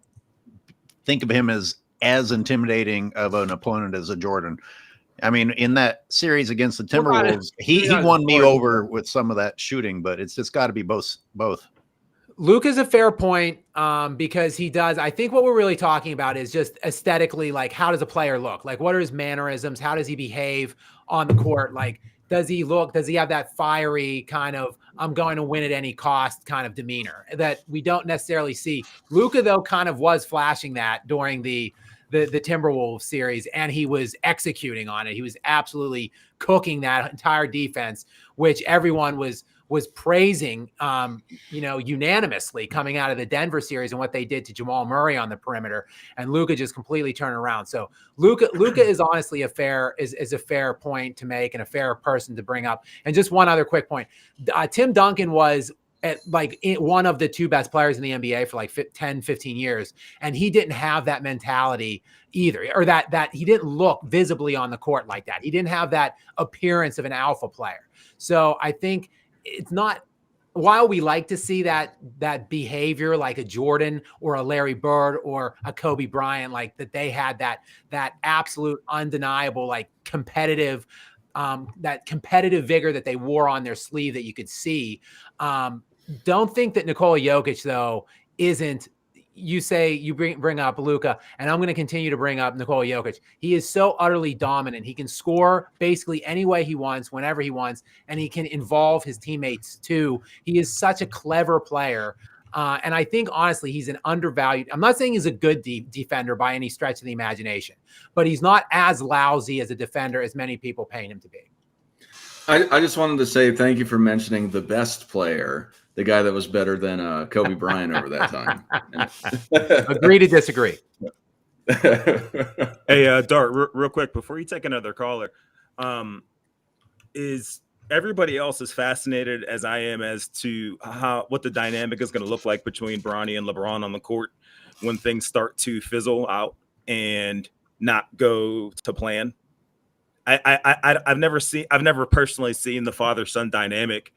think of him as intimidating of an opponent as a Jordan. I mean, in that series against the Timberwolves, he won me over with some of that shooting, but it's just got to be both. Luka's a fair point, because he does. I think what we're really talking about is just aesthetically, like, how does a player look? Like, what are his mannerisms? How does he behave on the court? Like, does he have that fiery kind of, I'm going to win at any cost kind of demeanor that we don't necessarily see? Luka, though, kind of was flashing that during the Timberwolves series, and he was executing on it. He was absolutely cooking that entire defense, which everyone was praising, unanimously coming out of the Denver series and what they did to Jamal Murray on the perimeter, and Luka just completely turned around. So Luka is honestly a fair point to make and a fair person to bring up. And just one other quick point. Tim Duncan was one of the two best players in the NBA for like 10, 15 years. And he didn't have that mentality either, or that he didn't look visibly on the court like that. He didn't have that appearance of an alpha player. So I think it's not, while we like to see that behavior like a Jordan or a Larry Bird or a Kobe Bryant, like that they had that absolute undeniable, like competitive, that competitive vigor that they wore on their sleeve that you could see. Don't think that Nikola Jokić, though, isn't. You say you bring up Luka, and I'm going to continue to bring up Nikola Jokić. He is so utterly dominant. He can score basically any way he wants, whenever he wants, and he can involve his teammates too. He is such a clever player. And I think, honestly, he's an undervalued. I'm not saying he's a good defender by any stretch of the imagination, but he's not as lousy as a defender as many people paint him to be. I just wanted to say thank you for mentioning the best player, the guy that was better than Kobe Bryant over that time. Agree to disagree. Hey, Dart, real quick before you take another caller, is everybody else as fascinated as I am as to what the dynamic is going to look like between Bronny and LeBron on the court when things start to fizzle out and not go to plan? I've never personally seen the father-son dynamic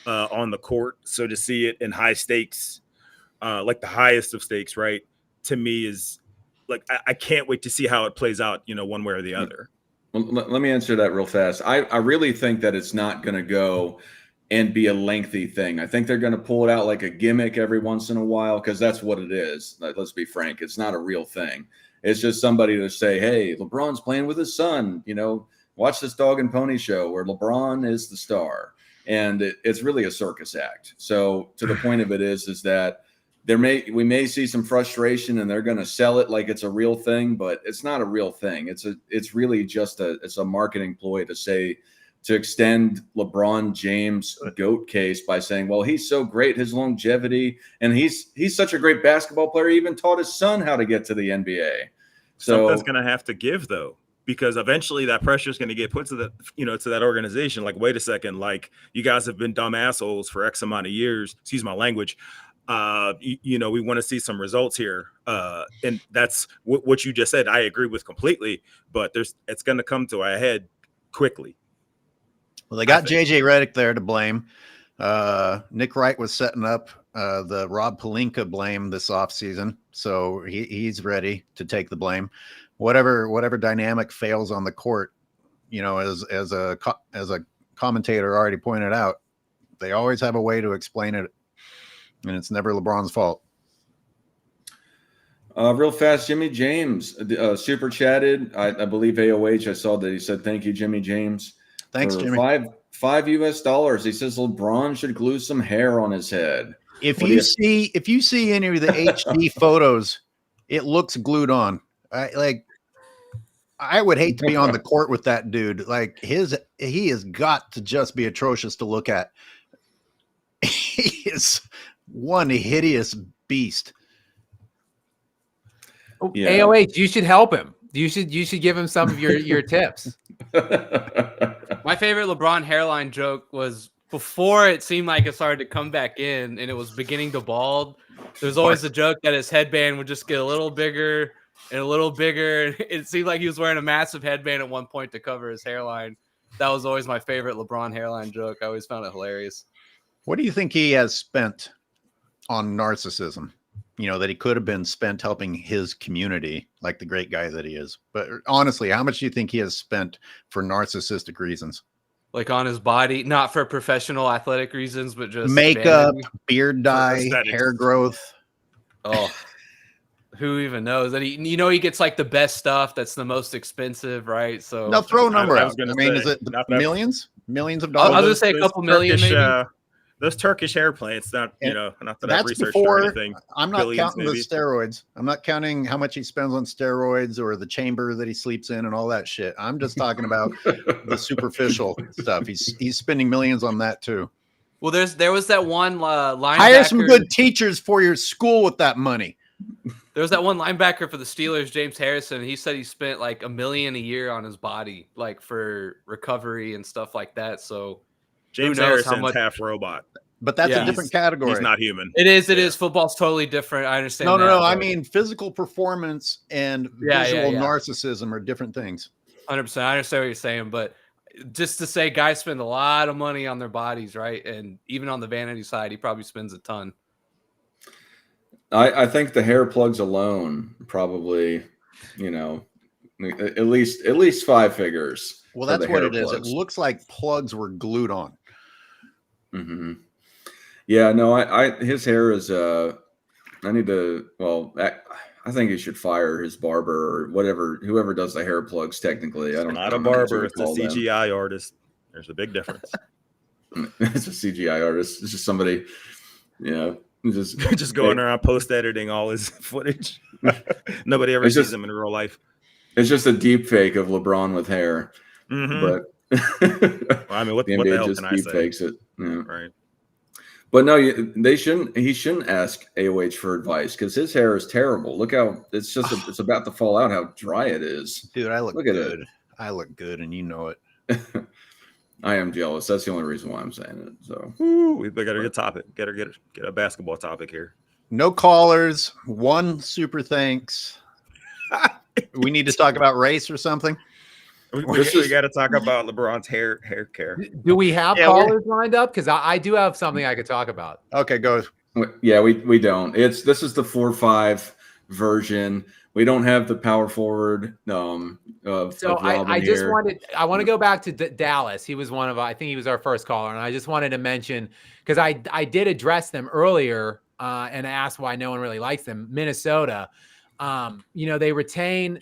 on the court, so to see it in high stakes, like the highest of stakes, right? To me is like I can't wait to see how it plays out, one way or the other. Well, let me answer that real fast. I really think that it's not going to go and be a lengthy thing. I think they're going to pull it out like a gimmick every once in a while because that's what it is. Let's be frank. It's not a real thing. It's just somebody to say, hey, LeBron's playing with his son. Watch this dog and pony show where LeBron is the star. And it's really a circus act. So to the point of it is that we may see some frustration and they're going to sell it like it's a real thing, but it's not a real thing. It's really just a marketing ploy to extend LeBron James' GOAT case by saying, well, he's so great, his longevity, and he's such a great basketball player. He even taught his son how to get to the NBA. So something's going to have to give though, because eventually that pressure is going to get put to to that organization. Like, wait a second, like you guys have been dumb assholes for X amount of years. Excuse my language. We want to see some results here. And that's what you just said. I agree with completely, but it's going to come to a head quickly. Well, they got JJ Redick there to blame. Nick Wright was setting up the Rob Pelinka blame this offseason, so he's ready to take the blame. Whatever dynamic fails on the court, as a commentator already pointed out, they always have a way to explain it, and it's never LeBron's fault. Real fast, Jimmy James super chatted. I believe AOH. I saw that he said thank you, Jimmy James. Thanks, for Jimmy. $5 US. He says LeBron should glue some hair on his head. If you see any of the HD photos, it looks glued on. I would hate to be on the court with that dude. Like he has got to just be atrocious to look at. He is one hideous beast. Yeah. AOH, you should help him. You should give him some of your tips. My favorite LeBron hairline joke was before it seemed like it started to come back in and it was beginning to bald. There's always a joke that his headband would just get a little bigger and a little bigger. It seemed like he was wearing a massive headband at one point to cover his hairline. That was always my favorite LeBron hairline joke. I always found it hilarious. What do you think he has spent on narcissism? That he could have been spent helping his community, like the great guy that he is. But honestly, how much do you think he has spent for narcissistic reasons? Like on his body, not for professional athletic reasons, but just makeup, vanity. beard dye, hair growth. Oh, who even knows? And he gets like the best stuff that's the most expensive, right? So now throw a number out. Is it millions of dollars? I was gonna say a couple million, maybe. Those Turkish hair plants, not that I've researched before, or anything. I'm not counting the steroids. I'm not counting how much he spends on steroids or the chamber that he sleeps in and all that shit. I'm just talking about the superficial stuff. He's spending millions on that too. Well, there was that one linebacker. Hire some good teachers for your school with that money. There was that one linebacker for the Steelers, James Harrison. He said he spent like $1 million a year on his body, like for recovery and stuff like that. So James Harrison's half robot. But that's a different category. He's not human. It is. Football's totally different. I understand. No. I mean, physical performance and visual narcissism are different things. 100%. I understand what you're saying, but just to say guys spend a lot of money on their bodies, right? And even on the vanity side, he probably spends a ton. I think the hair plugs alone probably, at least 5 figures. Well, that's what it is. It looks like plugs were glued on. Mm-hmm. Yeah, no, his hair is I think he should fire his barber or whoever does the hair plugs technically. It's not a barber, it's a CGI artist. There's a big difference. It's a CGI artist. It's just somebody, just going around post editing all his footage. Nobody ever sees him in real life. It's just a deep fake of LeBron with hair. Mm-hmm. I mean, what The the NBA hell just can I say? fakes it. Yeah. Right. But no, they shouldn't. He shouldn't ask AOH for advice because his hair is terrible. Look how it's just it's about to fall out. How dry it is, Dude, I look Look good. at it. I look good, and you know it. I am jealous. That's the only reason why I'm saying it. So We got a good topic. Get a basketball topic here. No callers. One super thanks. We need to talk about race or something. We is- got to talk about LeBron's hair care. Do we have Yeah, callers lined up? Because I do have something I could talk about. Okay, go. yeah, we don't. This is the 4-5 version. We don't have the power forward. So of I Robin just here. want to go back to Dallas. He was I think he was our first caller, and I just wanted to mention because I did address them earlier and asked why no one really likes them. Minnesota, they retain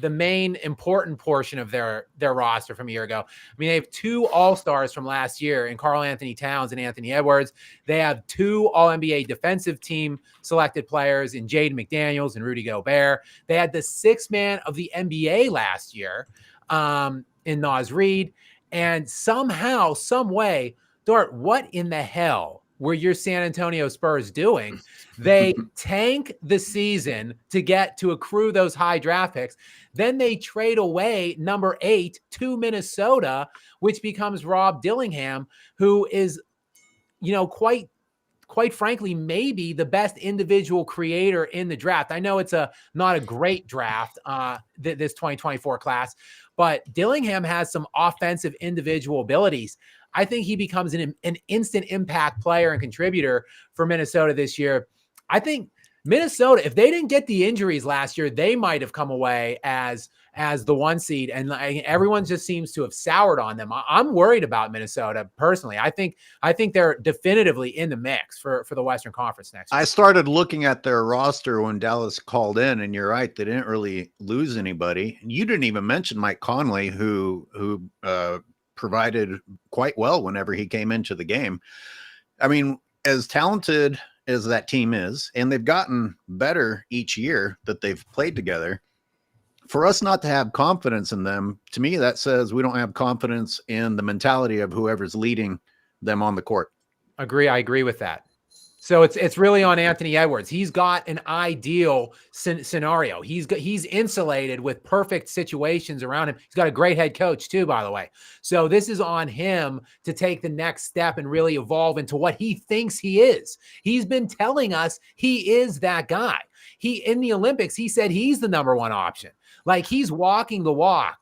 the main important portion of their roster from a year ago. I mean, they have 2 All-Stars from last year in Karl Anthony Towns and Anthony Edwards. They have 2 All-NBA defensive team selected players in Jaden McDaniels and Rudy Gobert. They had the 6th man of the NBA last year in Naz Reid. And somehow, some way, Dart, what in the hell were your San Antonio Spurs doing? They tank the season to get to accrue those high draft picks. Then they trade away number 8 to Minnesota, which becomes Rob Dillingham, who is, quite frankly, maybe the best individual creator in the draft. I know it's not a great draft, this 2024 class, but Dillingham has some offensive individual abilities. I think he becomes an instant impact player and contributor for Minnesota this year. I think Minnesota, if they didn't get the injuries last year, they might have come away as the 1 seed, and everyone just seems to have soured on them. I'm worried about Minnesota personally. I think they're definitively in the mix for the Western Conference next year. I started looking at their roster when Dallas called in, and you're right, they didn't really lose anybody. You didn't even mention Mike Conley, who provided quite well whenever he came into the game. I mean, as talented as that team is, and they've gotten better each year that they've played together, for us not to have confidence in them, to me, that says we don't have confidence in the mentality of whoever's leading them on the court. I agree with that. So it's really on Anthony Edwards. He's got an ideal scenario. He's insulated with perfect situations around him. He's got a great head coach too, by the way. So this is on him to take the next step and really evolve into what he thinks he is. He's been telling us he is that guy. In the Olympics, he said he's the number 1 option. Like, he's walking the walk.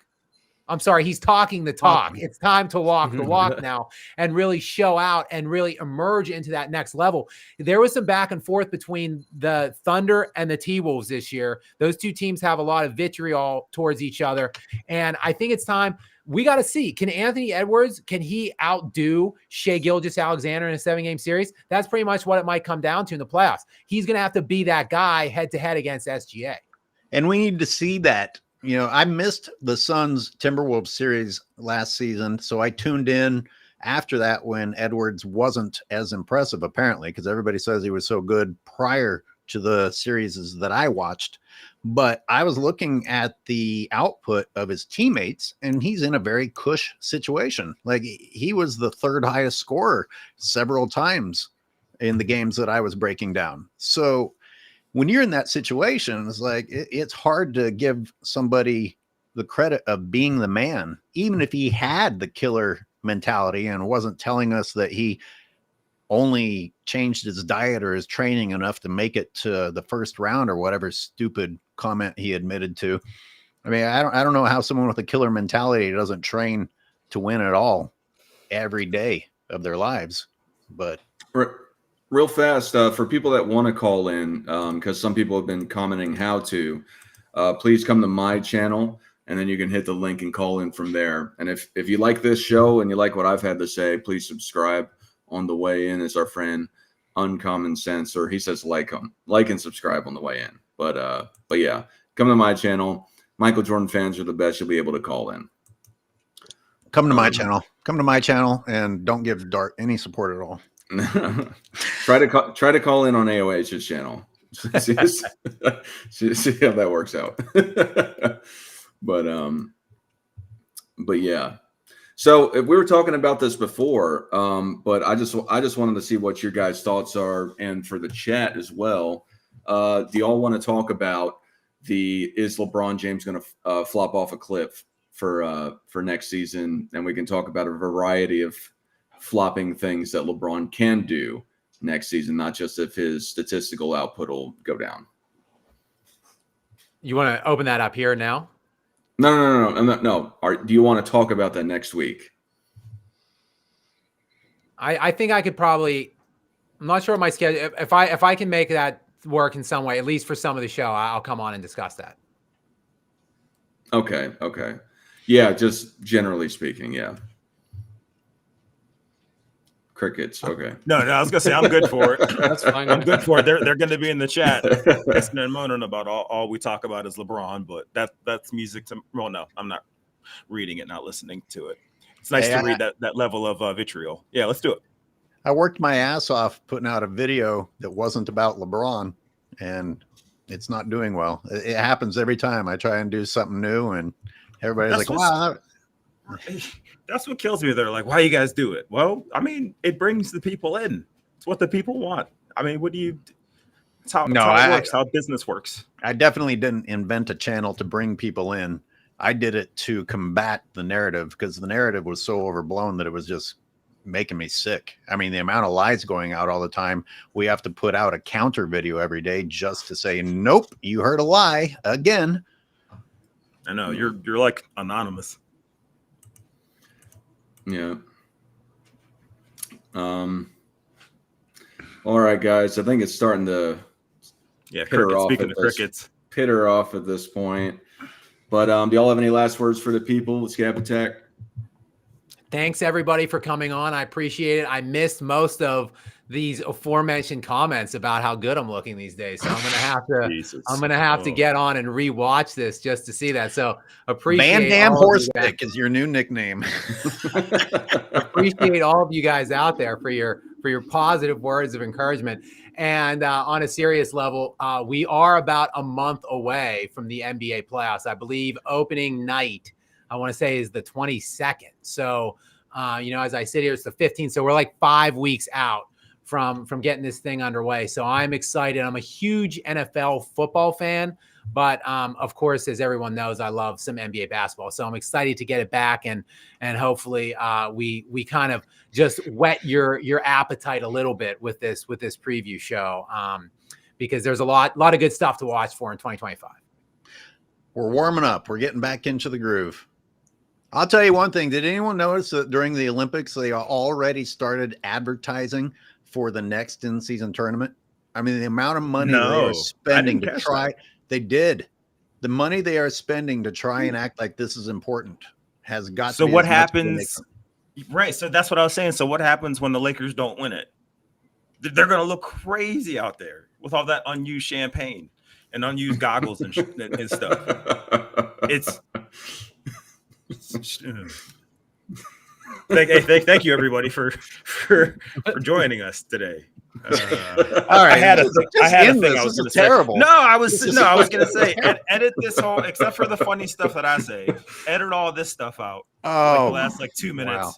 I'm sorry, he's talking the talk. It's time to walk the walk now and really show out and really emerge into that next level. There was some back and forth between the Thunder and the T-Wolves this year. Those 2 teams have a lot of vitriol towards each other. And I think it's time. We got to see, can Anthony Edwards, can he outdo Shai Gilgeous-Alexander in a 7-game series? That's pretty much what it might come down to in the playoffs. He's going to have to be that guy head-to-head against SGA. And we need to see that. I missed the Suns Timberwolves series last season, so I tuned in after that when Edwards wasn't as impressive, apparently, because everybody says he was so good prior to the series that I watched. But I was looking at the output of his teammates, and he's in a very cush situation. Like, he was the 3rd highest scorer several times in the games that I was breaking down. So when you're in that situation, it's like it's hard to give somebody the credit of being the man, even if he had the killer mentality and wasn't telling us that he only changed his diet or his training enough to make it to the first round or whatever stupid comment he admitted to. I mean, I don't know how someone with a killer mentality doesn't train to win at all every day of their lives. But real fast, for people that want to call in, because some people have been commenting how to, please come to my channel, and then you can hit the link and call in from there. And if you like this show and you like what I've had to say, please subscribe on the way in. It's our friend Uncommon Sense, or he says like and subscribe on the way in. But yeah, come to my channel. Michael Jordan fans are the best. You'll be able to call in. Come to my channel. Come to my channel, and don't give Dart any support at all. try to call in on AOH's channel. see how that works out. But yeah. So we were talking about this before, but I just wanted to see what your guys' thoughts are, and for the chat as well. Do y'all want to talk about is LeBron James going to flop off a cliff for next season? And we can talk about a variety of flopping things that LeBron can do next season, not just if his statistical output will go down. You want to open that up here now? No. Do you want to talk about that next week? I think I could probably. I'm not sure what my schedule. If I can make that work in some way, at least for some of the show, I'll come on and discuss that. Okay. Yeah, just generally speaking, yeah. Crickets. Okay. No, I was gonna say I'm good for it. That's fine. I'm good for it. They're going to be in the chat, pissing and moaning about all we talk about is LeBron, but that's music to. Well, no, I'm not reading it, not listening to it. It's nice to read that level of vitriol. Yeah, let's do it. I worked my ass off putting out a video that wasn't about LeBron, and it's not doing well. It happens every time I try and do something new, and everybody's like, "Wow." That's what kills me. They're like, why you guys do it? Well, I mean, it brings the people in. It's what the people want. I mean, it's how it works, how business works. I definitely didn't invent a channel to bring people in. I did it to combat the narrative, because the narrative was so overblown that it was just making me sick. I mean, the amount of lies going out all the time. We have to put out a counter video every day just to say, nope, you heard a lie again. I know you're like anonymous. Yeah. All right, guys. I think it's starting to pitter off at this point. But do y'all have any last words for the people? Scab Attack. Thanks everybody for coming on. I appreciate it. I missed most of these aforementioned comments about how good I'm looking these days. So I'm gonna have to get on and rewatch this just to see that. So appreciate Van Dam Horse Stick is your new nickname. Appreciate all of you guys out there for your positive words of encouragement. And on a serious level, we are about a month away from the NBA playoffs. I believe opening night, I want to say, is the 22nd. So as I sit here, it's the 15th. So we're like 5 weeks out from getting this thing underway. So I'm excited. I'm a huge NFL football fan, but of course, as everyone knows, I love some NBA basketball. So I'm excited to get it back, and hopefully we kind of just whet your appetite a little bit with this preview show, because there's a lot of good stuff to watch for in 2025. We're warming up. We're getting back into the groove. I'll tell you one thing. Did anyone notice that during the Olympics, they already started advertising for the next in-season tournament? I mean, the amount of money they are spending to try. They did. The money they are spending to try and act like this is important has got so to be. What happens? Right. So that's what I was saying. So what happens when the Lakers don't win it? They're going to look crazy out there with all that unused champagne and unused goggles and stuff. Thank you everybody for joining us today. All right, I had a thing I was going to say. Terrible. I was going to say edit this whole, except for the funny stuff that I say. Edit all this stuff out. Oh, the last 2 minutes. Wow.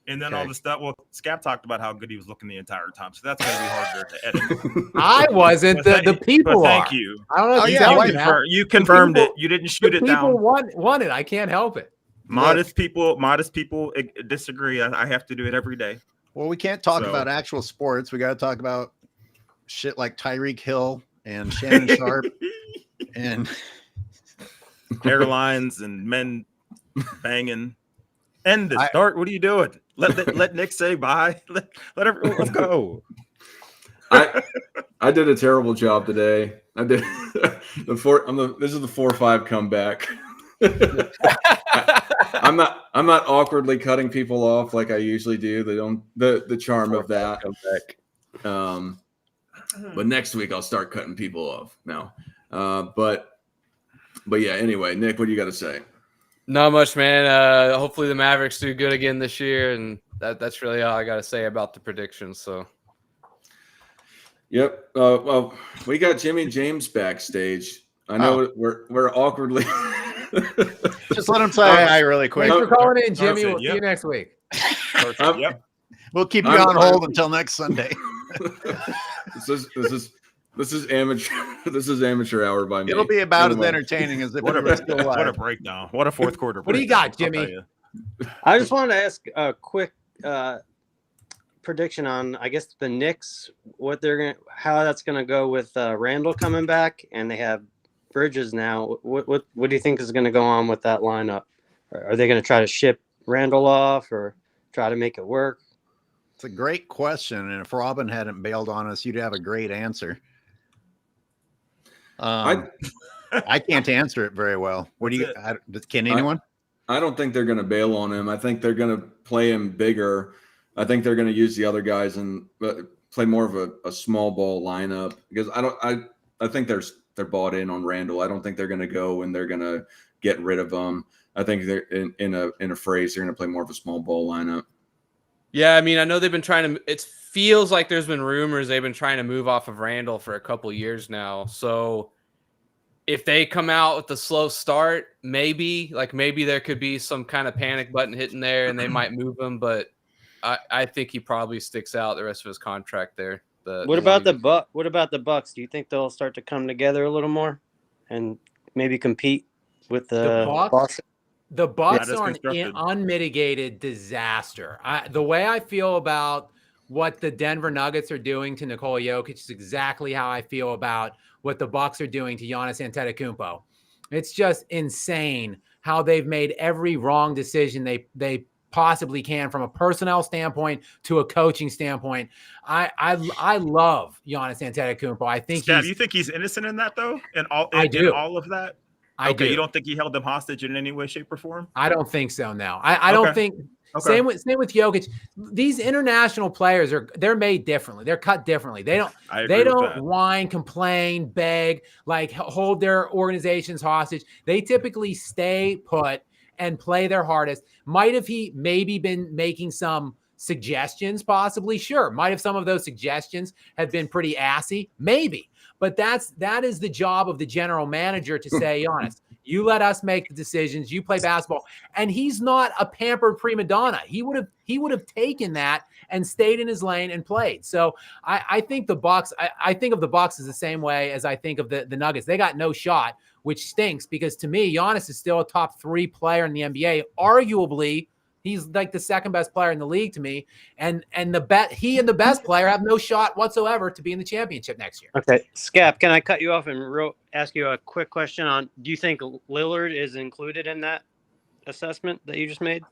And then all the stuff. Well, Scap talked about how good he was looking the entire time, so that's going to be harder to edit. I wasn't. The people. Thank you. I don't know. You confirmed it. You didn't shoot it down. People want it. I can't help it. Modest people disagree. I have to do it every day. Well, we can't talk about actual sports. We got to talk about shit like Tyreek Hill and Shannon Sharp and airlines and men banging. End this. Start. What are you doing? Let Nick say bye. Let everyone. Let's go. I did a terrible job today. I did this is the 4-5 comeback. I'm not awkwardly cutting people off like I usually do. The charm of that. But next week I'll start cutting people off now. But yeah. Anyway, Nick, what do you got to say? Not much, man. Hopefully the Mavericks do good again this year, and that's really all I got to say about the predictions. So. Yep. Well, we got Jimmy James backstage. I know we're awkwardly Just let him say hi really quick. Thanks for calling in, Jimmy. Perfect, We'll see you next week. Perfect. Yep. We'll keep you I'm- on hold until next Sunday. This is amateur. This is amateur hour by me. It'll be about as Anyway. entertaining as if What it a was still what a live. breakdown. What a fourth quarter. What do you breakdown, got, Jimmy? I'll tell you. I just wanted to ask a quick prediction on, I guess, the Knicks, how that's gonna go with Randall coming back, and they have Bridges now. What do you think is gonna go on with that lineup? Are they gonna try to ship Randall off or try to make it work? It's a great question, and if Robin hadn't bailed on us, you'd have a great answer. I can't answer it very well. What do you? Can anyone? I don't think they're going to bail on him. I think they're going to play him bigger. I think they're going to use the other guys and play more of a small ball lineup because I think they're bought in on Randall. I don't think they're going to go and they're going to get rid of him. I think they're in a phrase. They're going to play more of a small ball lineup. Yeah, I mean, I know they've been trying to. It feels like there's been rumors they've been trying to move off of Randall for a couple years now. So if they come out with a slow start, maybe there could be some kind of panic button hitting there, and they might move him. But I think he probably sticks out the rest of his contract there. What about the Bucks? Do you think they'll start to come together a little more and maybe compete with the Bucks? The Bucks Yeah, are an unmitigated disaster. The way I feel about what the Denver Nuggets are doing to Nikola Jokić is exactly how I feel about what the Bucks are doing to Giannis Antetokounmpo. It's just insane how they've made every wrong decision they possibly can from a personnel standpoint to a coaching standpoint. I love Giannis Antetokounmpo. I think you think he's innocent in that though? In all of that? I do. You don't think he held them hostage in any way, shape, or form? I don't think so. No, I don't think. Okay. Same with Jokić. These international players they're made differently. They're cut differently. They don't whine, complain, beg, like hold their organizations hostage. They typically stay put and play their hardest. Might have he maybe been making some suggestions, possibly? Sure. Might have some of those suggestions have been pretty assy, maybe. But that is the job of the general manager to say, honest, you let us make the decisions. You play basketball. And he's not a pampered prima donna. He would have taken that and stayed in his lane and played. So I think the Bucks, I think of the Bucks as the same way as I think of the Nuggets. They got no shot, which stinks because to me, Giannis is still a top 3 player in the NBA. Arguably, he's like the second best player in the league to me. And he and the best player have no shot whatsoever to be in the championship next year. Okay. Scap, can I cut you off and ask you a quick question on, do you think Lillard is included in that assessment that you just made?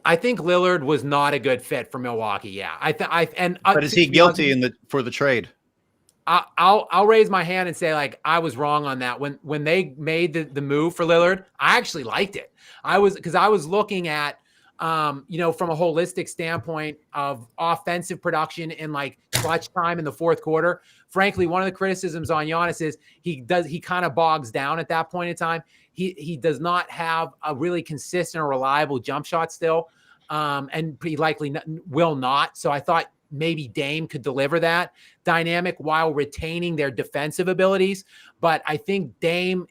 I think Lillard was not a good fit for Milwaukee. Yeah. But is he guilty for the trade? I'll raise my hand and say, like, I was wrong on that. When they made the move for Lillard, I actually liked it. I was looking at, from a holistic standpoint of offensive production in like clutch time in the fourth quarter. Frankly, one of the criticisms on Giannis is he kind of bogs down at that point in time. He does not have a really consistent or reliable jump shot still, and pretty likely will not. So I thought maybe Dame could deliver that dynamic while retaining their defensive abilities. But I think Dame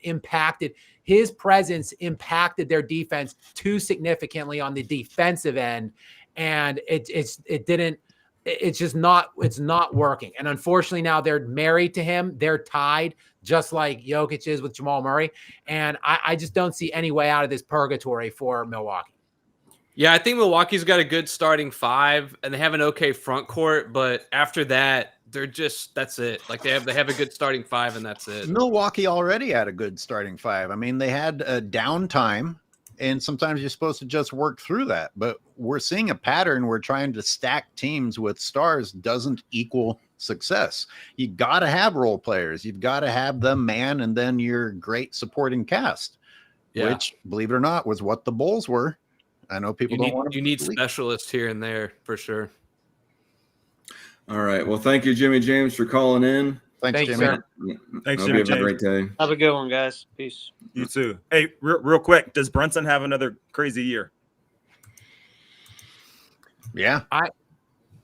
his presence impacted their defense too significantly on the defensive end. And it's not working. And unfortunately now they're married to him. They're tied just like Jokić is with Jamal Murray. And I just don't see any way out of this purgatory for Milwaukee. Yeah, I think Milwaukee's got a good starting 5 and they have an okay front court, but after that, that's it. Like they have a good starting 5 and that's it. Milwaukee already had a good starting 5. I mean, they had a downtime and sometimes you're supposed to just work through that, but we're seeing a pattern where trying to stack teams with stars doesn't equal success. You got to have role players. You've got to have the man and then your great supporting cast, which, believe it or not, was what the Bulls were. I know people you need specialists here and there for sure. All right. Well, thank you, Jimmy James, for calling in. Thanks Jimmy. sir. Thanks, Hope Jimmy you have a James. great day. Have a good one, guys. Peace. You too. Hey, real quick, does Brunson have another crazy year? Yeah.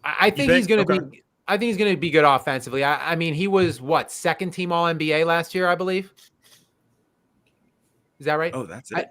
I think he's going to be. I think he's going to be good offensively. I mean, he was second team All NBA last year, I believe. Is that right? Oh, that's it.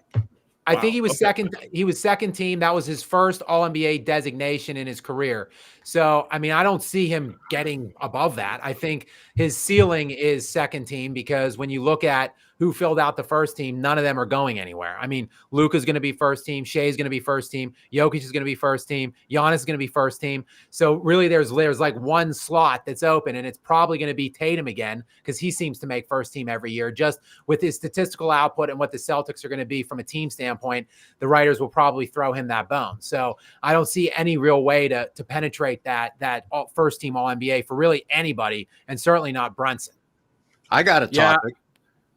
I think he was Okay. second. He was second team. That was his first All-NBA designation in his career. So, I mean, I don't see him getting above that. I think his ceiling is second team because when you look at who filled out the first team, none of them are going anywhere. I mean, Luka's going to be first team. Shea's going to be first team. Jokić is going to be first team. Giannis is going to be first team. So really there's like one slot that's open, and it's probably going to be Tatum again because he seems to make first team every year. Just with his statistical output and what the Celtics are going to be from a team standpoint, the writers will probably throw him that bone. So I don't see any real way to penetrate that first team All-NBA for really anybody, and certainly not Brunson. I got a Yeah. topic.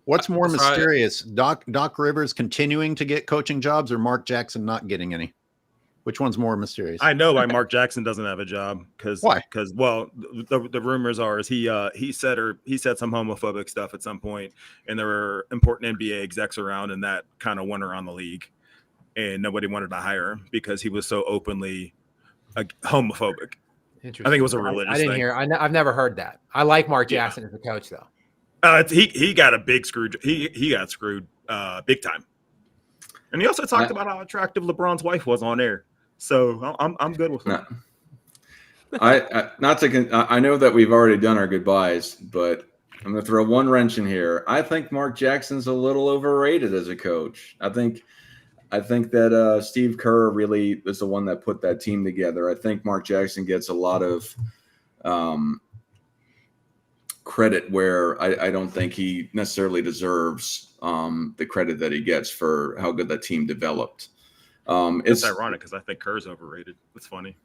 What's more That's right. mysterious, Doc Rivers continuing to get coaching jobs or Mark Jackson not getting any? Which one's more mysterious? I know why Mark Jackson doesn't have a job because Why? Because the rumors are is he said some homophobic stuff at some point, and there were important NBA execs around, and that kind of went around the league, and nobody wanted to hire him because he was so openly homophobic. Interesting. I think it was a religious I didn't thing. hear. I've never heard that. I like Mark Jackson as a coach, though. He got a big screw. He got screwed big time, and he also talked about how attractive LeBron's wife was on air. So I'm good with that. I know that we've already done our goodbyes, but I'm going to throw one wrench in here. I think Mark Jackson's a little overrated as a coach. I think that Steve Kerr really is the one that put that team together. I think Mark Jackson gets a lot of credit where I don't think he necessarily deserves the credit that he gets for how good that team developed. It's ironic because I think Kerr's overrated. It's funny.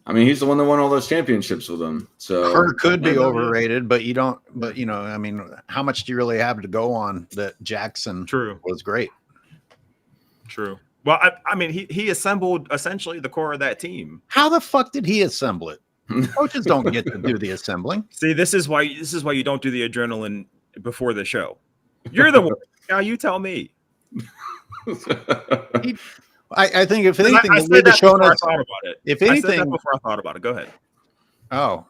I mean, he's the one that won all those championships with them. So Kerr could be overrated, but you don't. But I mean, how much do you really have to go on that Jackson? True. Was great. True. Well, I mean, he assembled essentially the core of that team. How the fuck did he assemble it? Coaches don't get to do the assembling. See, this is why you don't do the adrenaline before the show. You're the one. Now you tell me. I think if anything, I said that before I thought about it. If I said anything, that before I thought about it. Go ahead. Oh,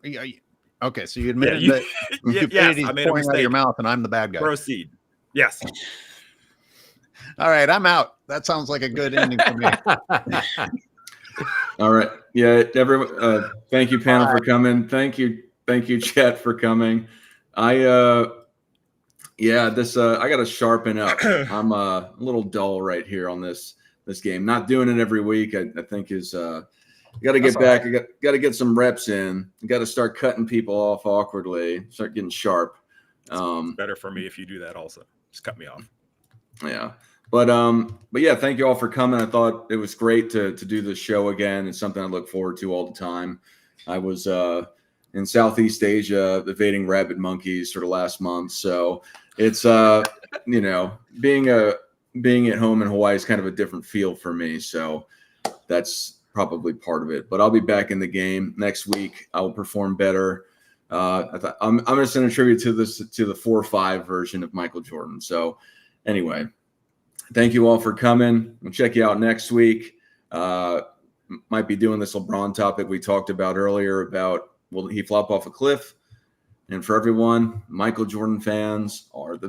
okay. So you admitted Yeah, that yes, stupidity's I made a pouring out of your mistake. mouth, and I'm the bad guy. Proceed. Yes. All right, I'm out. That sounds like a good ending for me. All right. Yeah, everyone. Thank you, panel, for coming. Thank you, Chet, for coming. I got to sharpen up. I'm a little dull right here on this game. Not doing it every week. I think is got to get back. I got to get some reps in. Got to start cutting people off awkwardly. Start getting sharp. Better for me if you do that. Also, just cut me off. Yeah. But yeah, thank you all for coming. I thought it was great to do this show again. It's something I look forward to all the time. I was in Southeast Asia evading rabid monkeys sort of last month. So it's being at home in Hawaii is kind of a different feel for me. So that's probably part of it. But I'll be back in the game next week. I will perform better. I'm going to send a tribute to the 4-5 version of Michael Jordan. So anyway. Thank you all for coming. We'll check you out next week. Might be doing this LeBron topic we talked about earlier about will he flop off a cliff? And for everyone, Michael Jordan fans are the